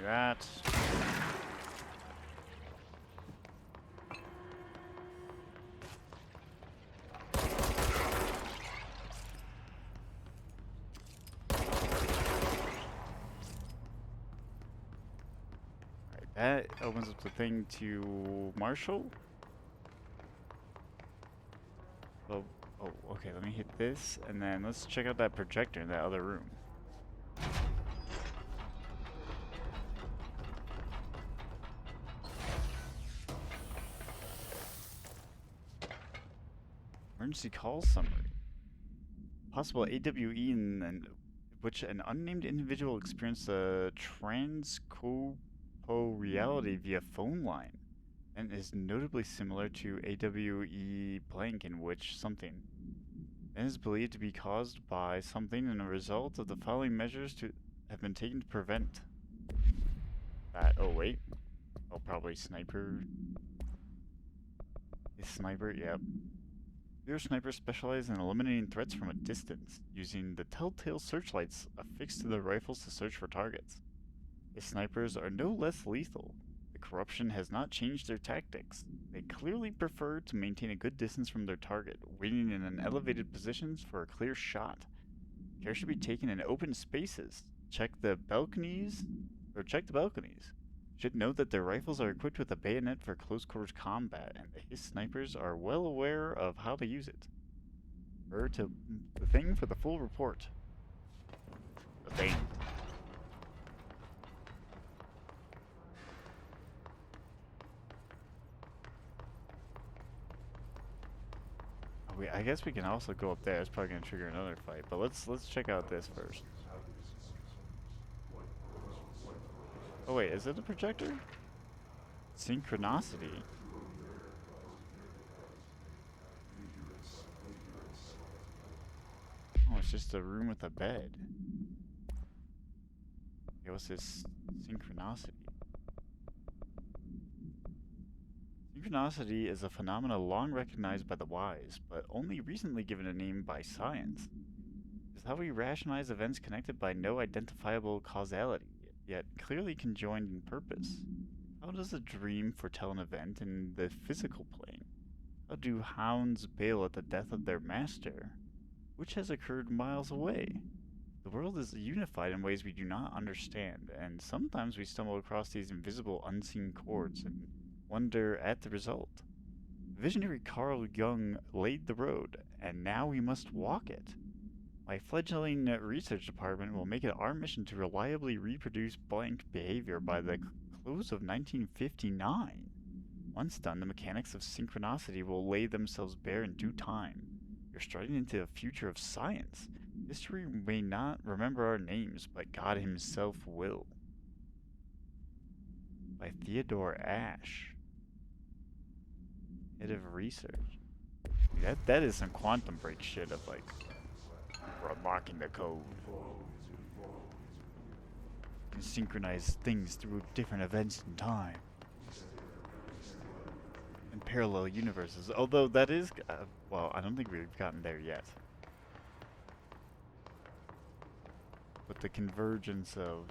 That. Alright, that opens up the thing to Marshall. Oh, okay, let me hit this, and then let's check out that projector in that other room. Emergency call summary. Possible AWE in which an unnamed individual experienced a transcorporeality via phone line, and is notably similar to AWE blank, in which something and is believed to be caused by something and a result of the following measures to have been taken to prevent that. Oh wait. Oh, probably sniper. Is sniper? Yep. Bureau snipers specialize in eliminating threats from a distance, using the telltale searchlights affixed to their rifles to search for targets. The snipers are no less lethal. The corruption has not changed their tactics. They clearly prefer to maintain a good distance from their target, waiting in an elevated positions for a clear shot. Care should be taken in open spaces. Check the balconies. Should note that their rifles are equipped with a bayonet for close quarters combat, and the HISS snipers are well aware of how to use it. Refer to the thing for the full report. The thing. Oh, wait, I guess we can also go up there. It's probably gonna trigger another fight, but let's check out this first. Oh wait, is it a projector? Synchronicity. Oh it's just a room with a bed. Okay, what's this? Synchronicity. Synchronicity is a phenomenon long recognized by the wise, but only recently given a name by science. It's how we rationalize events connected by no identifiable causality, yet clearly conjoined in purpose. How does a dream foretell an event in the physical plane? How do hounds bail at the death of their master, which has occurred miles away? The world is unified in ways we do not understand, and sometimes we stumble across these invisible, unseen chords and wonder at the result. Visionary Carl Jung laid the road, and now we must walk it. My fledgling research department will make it our mission to reliably reproduce blank behavior by the close of 1959. Once done, the mechanics of synchronicity will lay themselves bare in due time. You're striding into the future of science. History may not remember our names, but God himself will. By Theodore Ashe. Head of research. That is some quantum break shit of like we're unlocking the code. You can synchronize things through different events in time. In parallel universes. Although that is well, I don't think we've gotten there yet. But the convergence of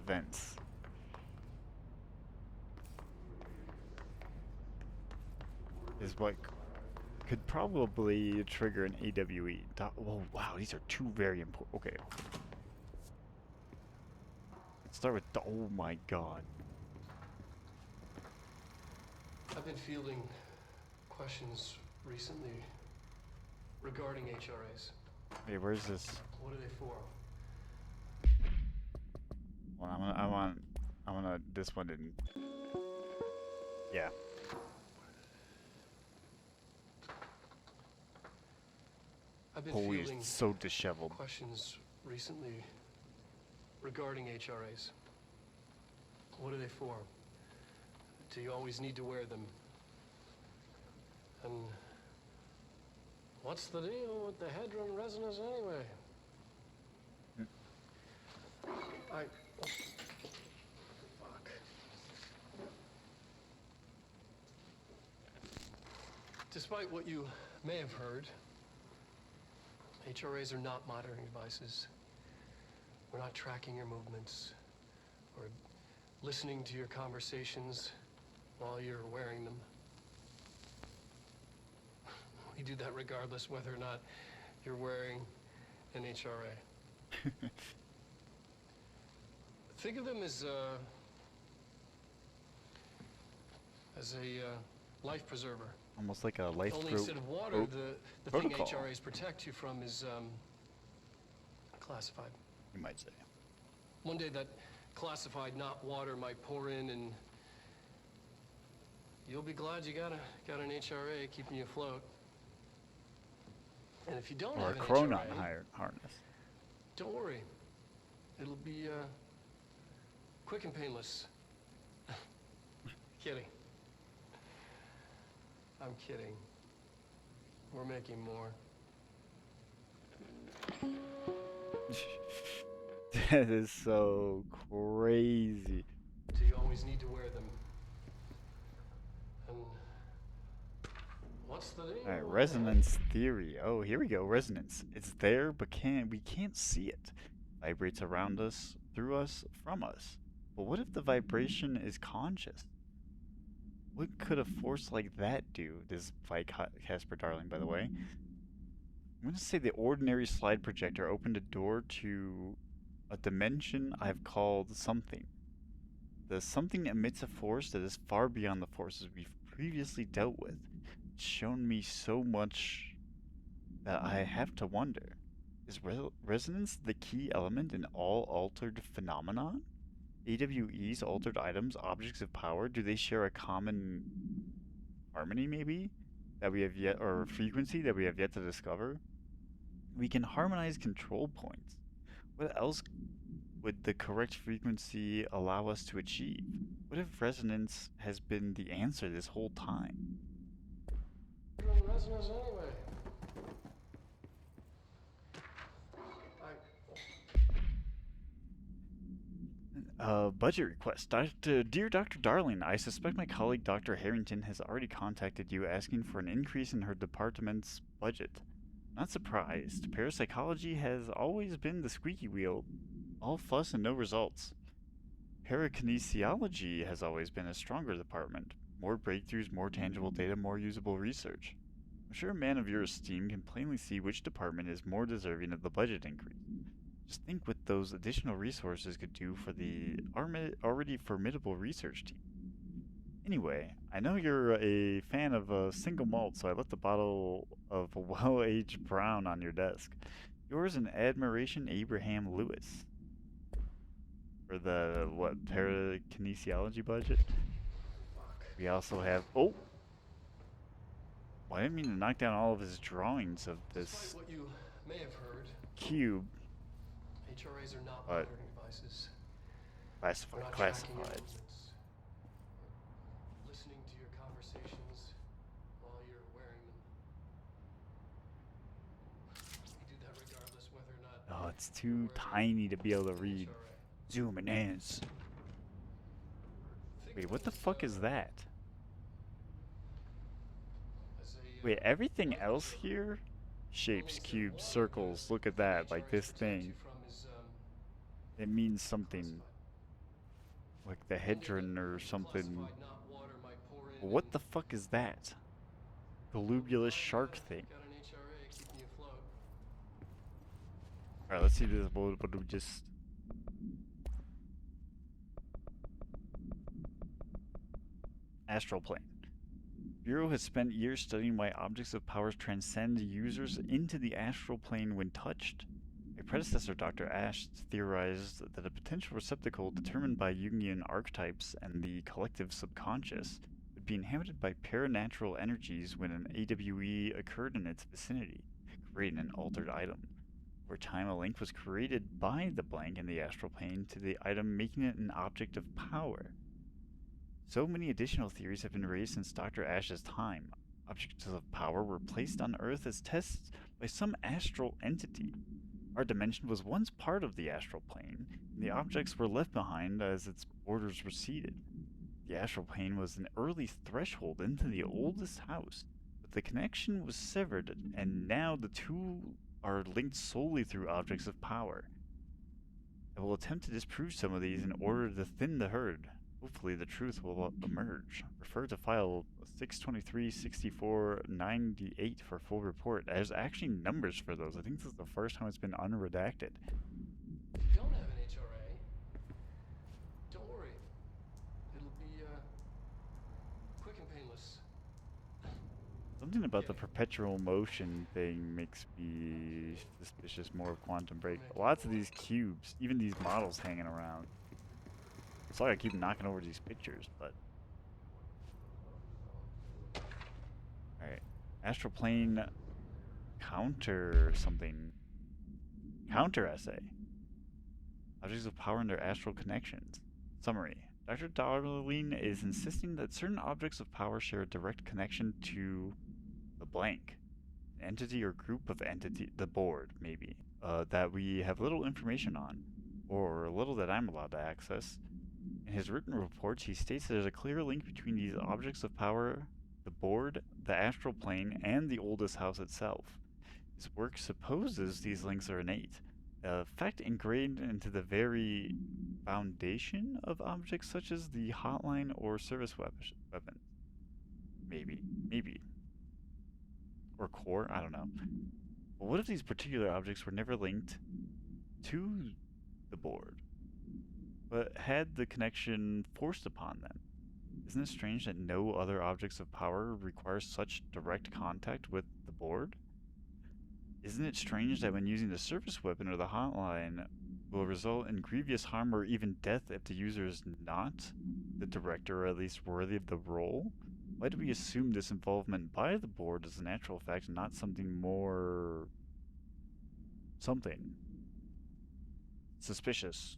events. Is what could probably trigger an AWE. Oh wow, these are two very important. Okay. Let's start with oh my god. I've been fielding questions recently regarding HRAs. Hey, where's this? What are they for? Well, I want this one didn't. Yeah. I've been Holy, fielding so disheveled. questions recently regarding HRAs. What are they for? Do you always need to wear them? And what's the deal with the Hedron resonance anyway? Fuck. Despite what you may have heard, HRAs are not monitoring devices. We're not tracking your movements or listening to your conversations while you're wearing them. We do that regardless whether or not you're wearing an HRA. Think of them as a life preserver. Almost like a life Only instead of water, the thing protocol. HRAs protect you from is classified. You might say. One day that classified, not water, might pour in, and you'll be glad you got an HRA keeping you afloat. And if you don't Or a have an Chronon HRA, harness. don't worry. It'll be quick and painless. Kidding. I'm kidding. We're making more. That is so crazy. Do you always need to wear them? And what's the deal? Alright, resonance theory. Oh, here we go. Resonance. It's there, but we can't see it. Vibrates around us, through us, from us. But what if the vibration is conscious? What could a force like that do? This is by Casper Darling, by the way. I'm going to say the ordinary slide projector opened a door to a dimension I've called something. The something emits a force that is far beyond the forces we've previously dealt with. It's shown me so much that I have to wonder. Is resonance the key element in all altered phenomenon? AWE's altered items, objects of power, do they share a common harmony maybe? That we have yet, or frequency that we have yet to discover? We can harmonize control points. What else would the correct frequency allow us to achieve? What if resonance has been the answer this whole time? business anyway? Budget request. Dear Dr. Darling, I suspect my colleague Dr. Harrington has already contacted you asking for an increase in her department's budget. Not surprised. Parapsychology has always been the squeaky wheel. All fuss and no results. Parakinesiology has always been a stronger department. More breakthroughs, more tangible data, more usable research. I'm sure a man of your esteem can plainly see which department is more deserving of the budget increase. Just think what those additional resources could do for the already formidable research team. Anyway, I know you're a fan of single malt, so I left a bottle of well-aged brown on your desk. Yours in admiration, Abraham Lewis. For the, what, parakinesiology budget? We also have... Oh! Well, I didn't mean to knock down all of his drawings of this Despite what you may have heard, cube. HRAs are not monitoring devices. We're Classified. not tracking your Classified. movements. Listening to your conversations while you're wearing them. We do that regardless whether or not. Oh, it's too tiny to be able to read. Zoom and ends. Wait, what the fuck is that? Wait, everything else here? Shapes, cubes, circles, look at that, like this thing. It means something. Like the Hedron or something. What the fuck is that? The lubulus shark thing. Alright, let's see this. What do we just... Astral plane. Bureau has spent years studying why objects of power transcend users into the astral plane when touched. My predecessor, Dr. Ash, theorized that a potential receptacle determined by Jungian archetypes and the collective subconscious would be inhabited by paranatural energies when an AWE occurred in its vicinity, creating an altered item. Over time, a link was created by the blank in the astral plane to the item, making it an object of power. So many additional theories have been raised since Dr. Ash's time. Objects of power were placed on Earth as tests by some astral entity. Our dimension was once part of the astral plane, and the objects were left behind as its borders receded. The astral plane was an early threshold into the oldest house, but the connection was severed, and now the two are linked solely through objects of power. I will attempt to disprove some of these in order to thin the herd. Hopefully the truth will emerge. Refer to file 623-64-98 for full report. There's actually numbers for those. I think this is the first time it's been unredacted. If you don't have an HRA, don't worry. It'll be quick and painless. Something about the perpetual motion thing makes me suspicious more of Quantum Break. Lots of these cubes, even these models hanging around. Sorry I keep knocking over these pictures, but... Alright. Astral plane counter something. Counter essay. Objects of power and their astral connections. Summary. Dr. Darling is insisting that certain objects of power share a direct connection to the blank. An entity or group of entity, the board, maybe, that we have little information on, or little that I'm allowed to access. In his written reports, he states there's a clear link between these objects of power, the board, the astral plane, and the oldest house itself. His work supposes these links are innate, a fact ingrained into the very foundation of objects such as the hotline or service weapon. Maybe. Or core, I don't know. But what if these particular objects were never linked to the board, but had the connection forced upon them? Isn't it strange that no other objects of power require such direct contact with the board? Isn't it strange that when using the service weapon or the hotline will result in grievous harm or even death if the user is not the director or at least worthy of the role? Why do we assume this involvement by the board is a natural fact and not something more... something suspicious?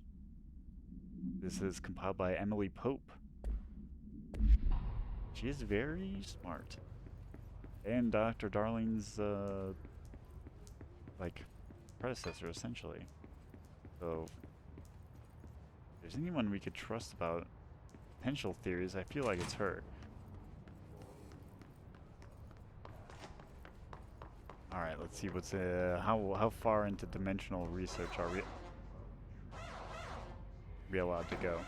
This is compiled by Emily Pope. She is very smart. and Dr. Darling's like predecessor, essentially. So, if there's anyone we could trust about potential theories, I feel like it's her. All right, let's see what's how far into dimensional research are we allowed to go?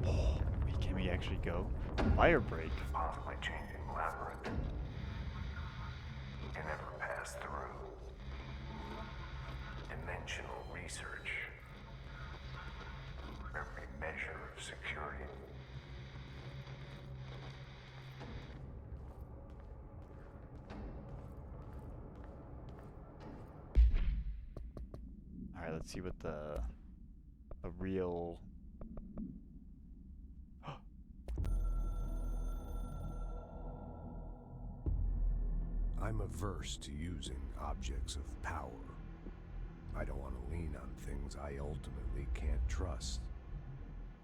Oh, wait, can we actually go? Fire break. Possibly changing labyrinth. Can never pass through. Dimensional research. Every measure of security. All right, let's see what the real. I'm averse to using objects of power. I don't want to lean on things I ultimately can't trust.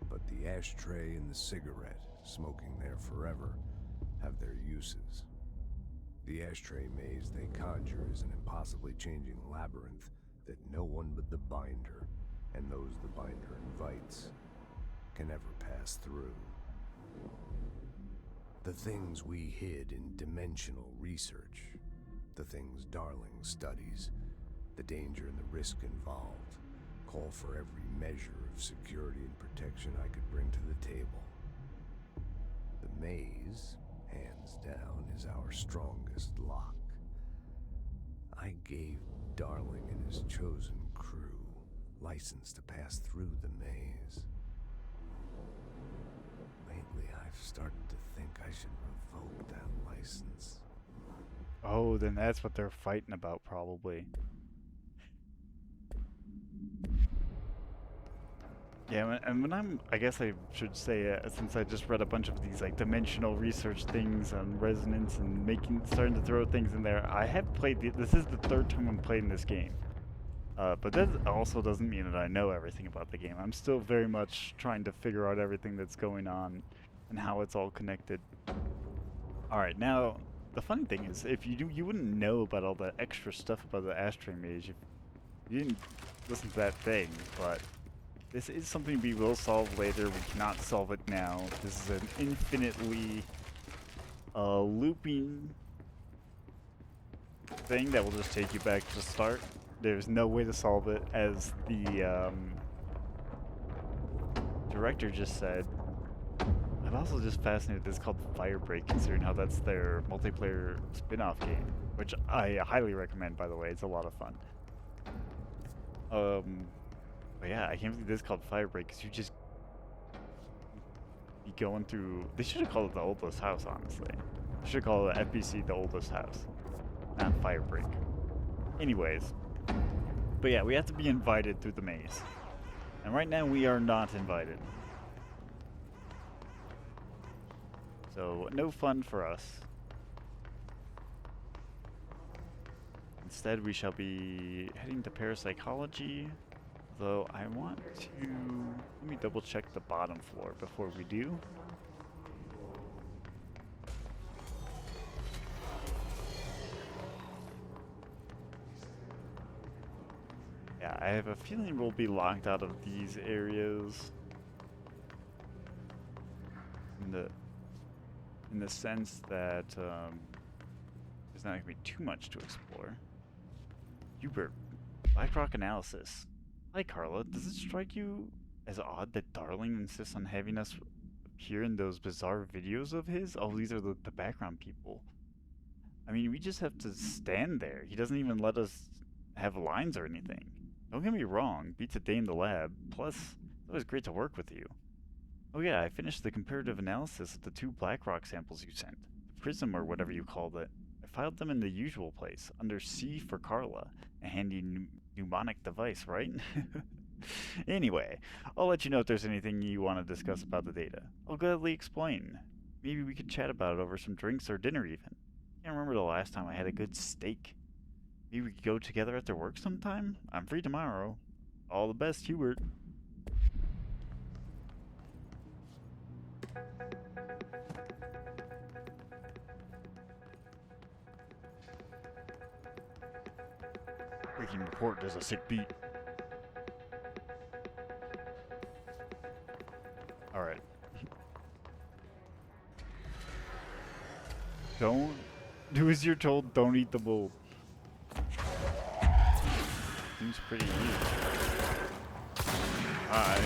But the ashtray and the cigarette, smoking there forever, have their uses. The ashtray maze they conjure is an impossibly changing labyrinth that no one but the Binder, and those the Binder invites, can ever pass through. The things we hid in dimensional research, the things Darling studies, the danger and the risk involved, call for every measure of security and protection I could bring to the table. The maze, hands down, is our strongest lock. I gave Darling and his chosen crew license to pass through the maze. Lately, I've started to think I should revoke that license. Oh, then that's what they're fighting about, probably. Yeah, and when I guess I should say, since I just read a bunch of these like dimensional research things on resonance and starting to throw things in there, I have played, this is the third time I'm playing this game. But that also doesn't mean that I know everything about the game. I'm still very much trying to figure out everything that's going on and how it's all connected. Alright, now, the funny thing is, if you wouldn't know about all the extra stuff about the ashtray maze if you didn't listen to that thing, but this is something we will solve later. We cannot solve it now. This is an infinitely looping thing that will just take you back to the start. There's no way to solve it, as the director just said. I'm also just fascinated. This is called Firebreak, considering how that's their multiplayer spin-off game, which I highly recommend, by the way. It's a lot of fun. But yeah, I can't believe this is called Firebreak, because you just be going through. They should have called it the Oldest House, honestly. They should have called it FBC the Oldest House, not Firebreak. Anyways, but yeah, we have to be invited through the maze, and right now we are not invited. So no fun for us. Instead, we shall be heading to parapsychology. Though I want to, let me double check the bottom floor before we do. Yeah, I have a feeling we'll be locked out of these areas. In the sense that there's not going to be too much to explore. Hubert, Blackrock analysis. Hi Carla, does it strike you as odd that Darling insists on having us appear in those bizarre videos of his? Oh, these are the background people. I mean, we just have to stand there. He doesn't even let us have lines or anything. Don't get me wrong, beats a day in the lab. Plus, it's always great to work with you. Oh yeah, I finished the comparative analysis of the 2 Blackrock samples you sent. The Prism or whatever you called it. I filed them in the usual place, under C for Carla. A handy mnemonic device, right? Anyway, I'll let you know if there's anything you want to discuss about the data. I'll gladly explain. Maybe we could chat about it over some drinks or dinner even. Can't remember the last time I had a good steak. Maybe we could go together after work sometime? I'm free tomorrow. All the best, Hubert. Taking report, there's a sick beat. Alright. Don't do as you're told, don't eat the mold. Seems pretty easy. I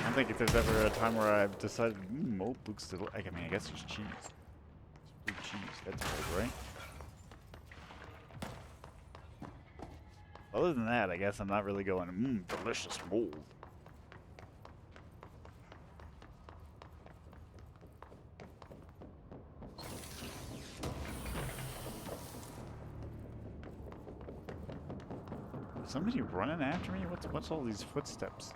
don't think if there's ever a time where I've decided mold looks to like. I mean, I guess there's cheese. There's free cheese. That's good, right? Other than that, I guess I'm not really going, delicious mold. Is somebody running after me? What's all these footsteps?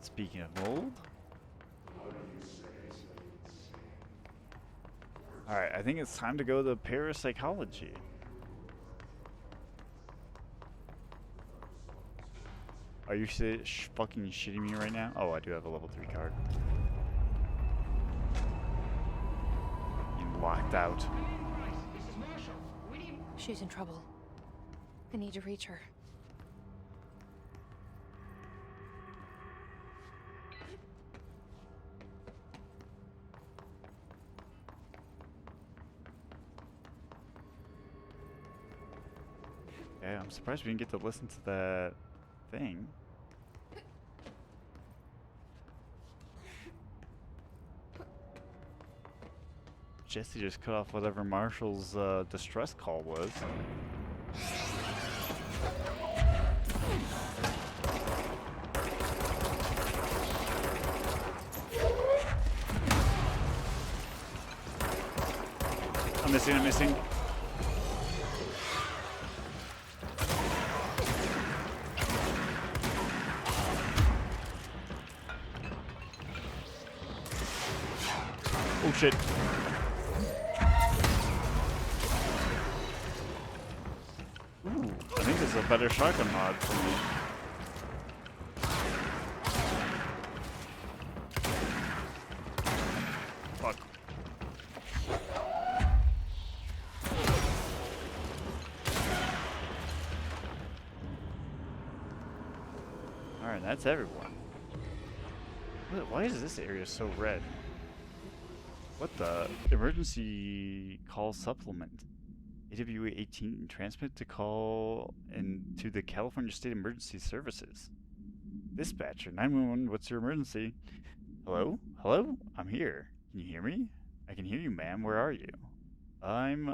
Speaking of mold. Alright, I think it's time to go to parapsychology. Are you fucking shitting me right now? Oh, I do have a level 3 card. Being locked out. She's in trouble. I need to reach her. Yeah, I'm surprised we didn't get to listen to that thing. Jesse just cut off whatever Marshall's distress call was. I'm missing. Oh shit. Ooh, I think this is a better shotgun mod for me. Fuck. Alright, that's everyone. Why is this area so red? What the? Emergency call supplement. AWA 18, transmit to call to the California State Emergency Services. Dispatcher, 911, what's your emergency? Hello? Hello? I'm here. Can you hear me? I can hear you, ma'am. Where are you? I'm,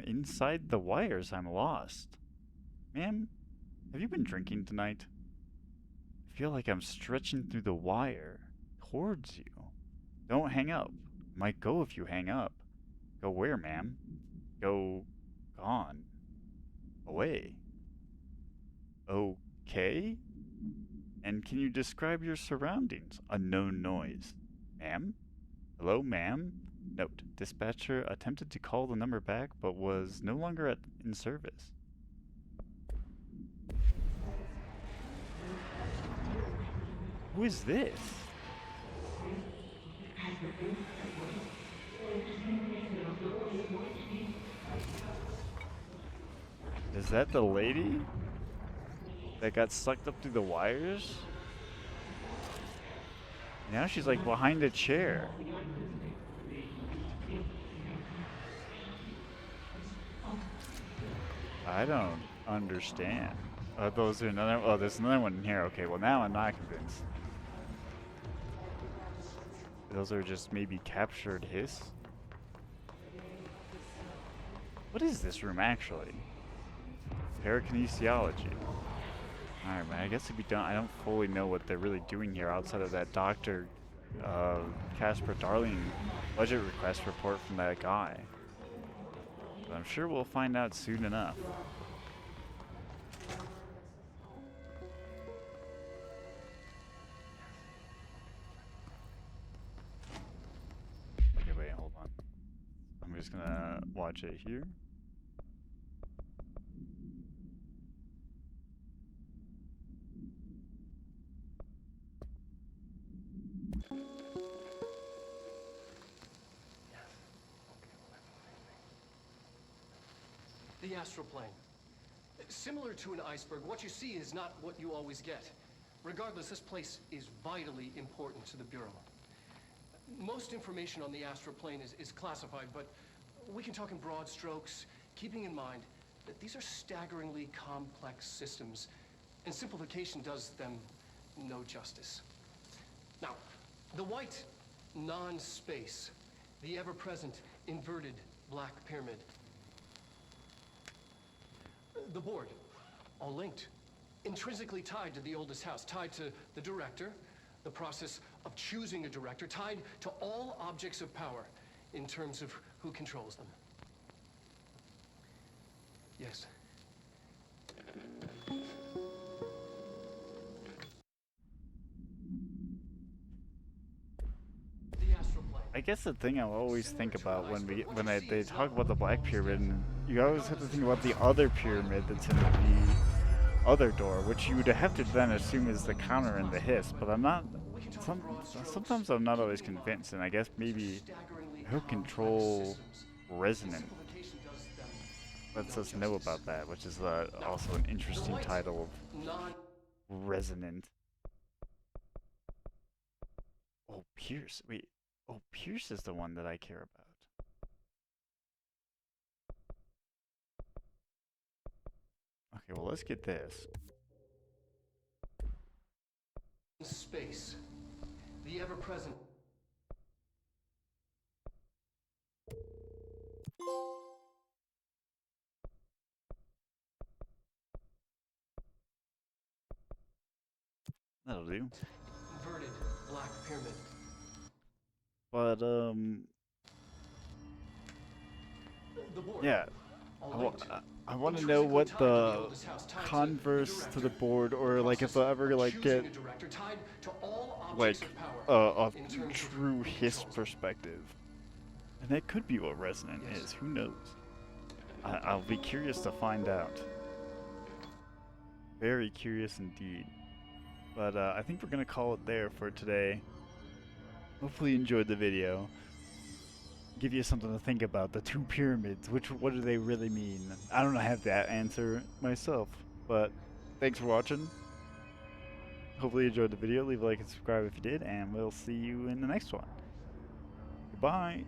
inside the wires. I'm lost. Ma'am, have you been drinking tonight? I feel like I'm stretching through the wire towards you. Don't hang up. Might go if you hang up. Go where, ma'am? Go gone. Away. Okay? And can you describe your surroundings? Unknown noise. Ma'am? Hello, ma'am? Note, dispatcher attempted to call the number back but was no longer in service. Who is this? Is that the lady that got sucked up through the wires? Now she's like behind a chair. I don't understand. Oh, those are another. Oh, there's another one in here. Okay, well now I'm not convinced. Those are just maybe captured hiss. What is this room actually? Parakinesiology. Alright, man, I guess if we don't, I don't fully know what they're really doing here outside of that Dr. Casper Darling budget request report from that guy. But I'm sure we'll find out soon enough. Okay, wait, hold on. I'm just gonna watch it here. astral plane. Similar to an iceberg, what you see is not what you always get. Regardless, this place is vitally important to the Bureau. Most information on the astral plane is classified, but we can talk in broad strokes, keeping in mind that these are staggeringly complex systems, and simplification does them no justice. Now, the white non-space, the ever-present inverted black pyramid, the board, all linked, intrinsically tied to the oldest house, tied to the director, the process of choosing a director, tied to all objects of power in terms of who controls them. Yes. I guess the thing I always think about when they talk about the Black Pyramid, and you always have to think about the other pyramid that's in the other door, which you would have to then assume is the counter and the hiss. But I'm not. Sometimes I'm not always convinced, and I guess maybe he'll control resonant. Lets us know about that, which is also an interesting title of resonant. Oh, Pierce. Wait. Oh, Pierce is the one that I care about. Okay, well, let's get this. Space. The ever-present. That'll do. Inverted black pyramid. But, yeah. I want to know what the converse to the board, or like if they'll ever like get like a true hiss perspective. And that could be what resonant is, who knows? I'll be curious to find out. Very curious indeed. But I think we're going to call it there for today. Hopefully you enjoyed the video. Give you something to think about. The two pyramids, what do they really mean? I don't have that answer myself, but thanks for watching. Hopefully you enjoyed the video. Leave a like and subscribe if you did, and we'll see you in the next one. Goodbye.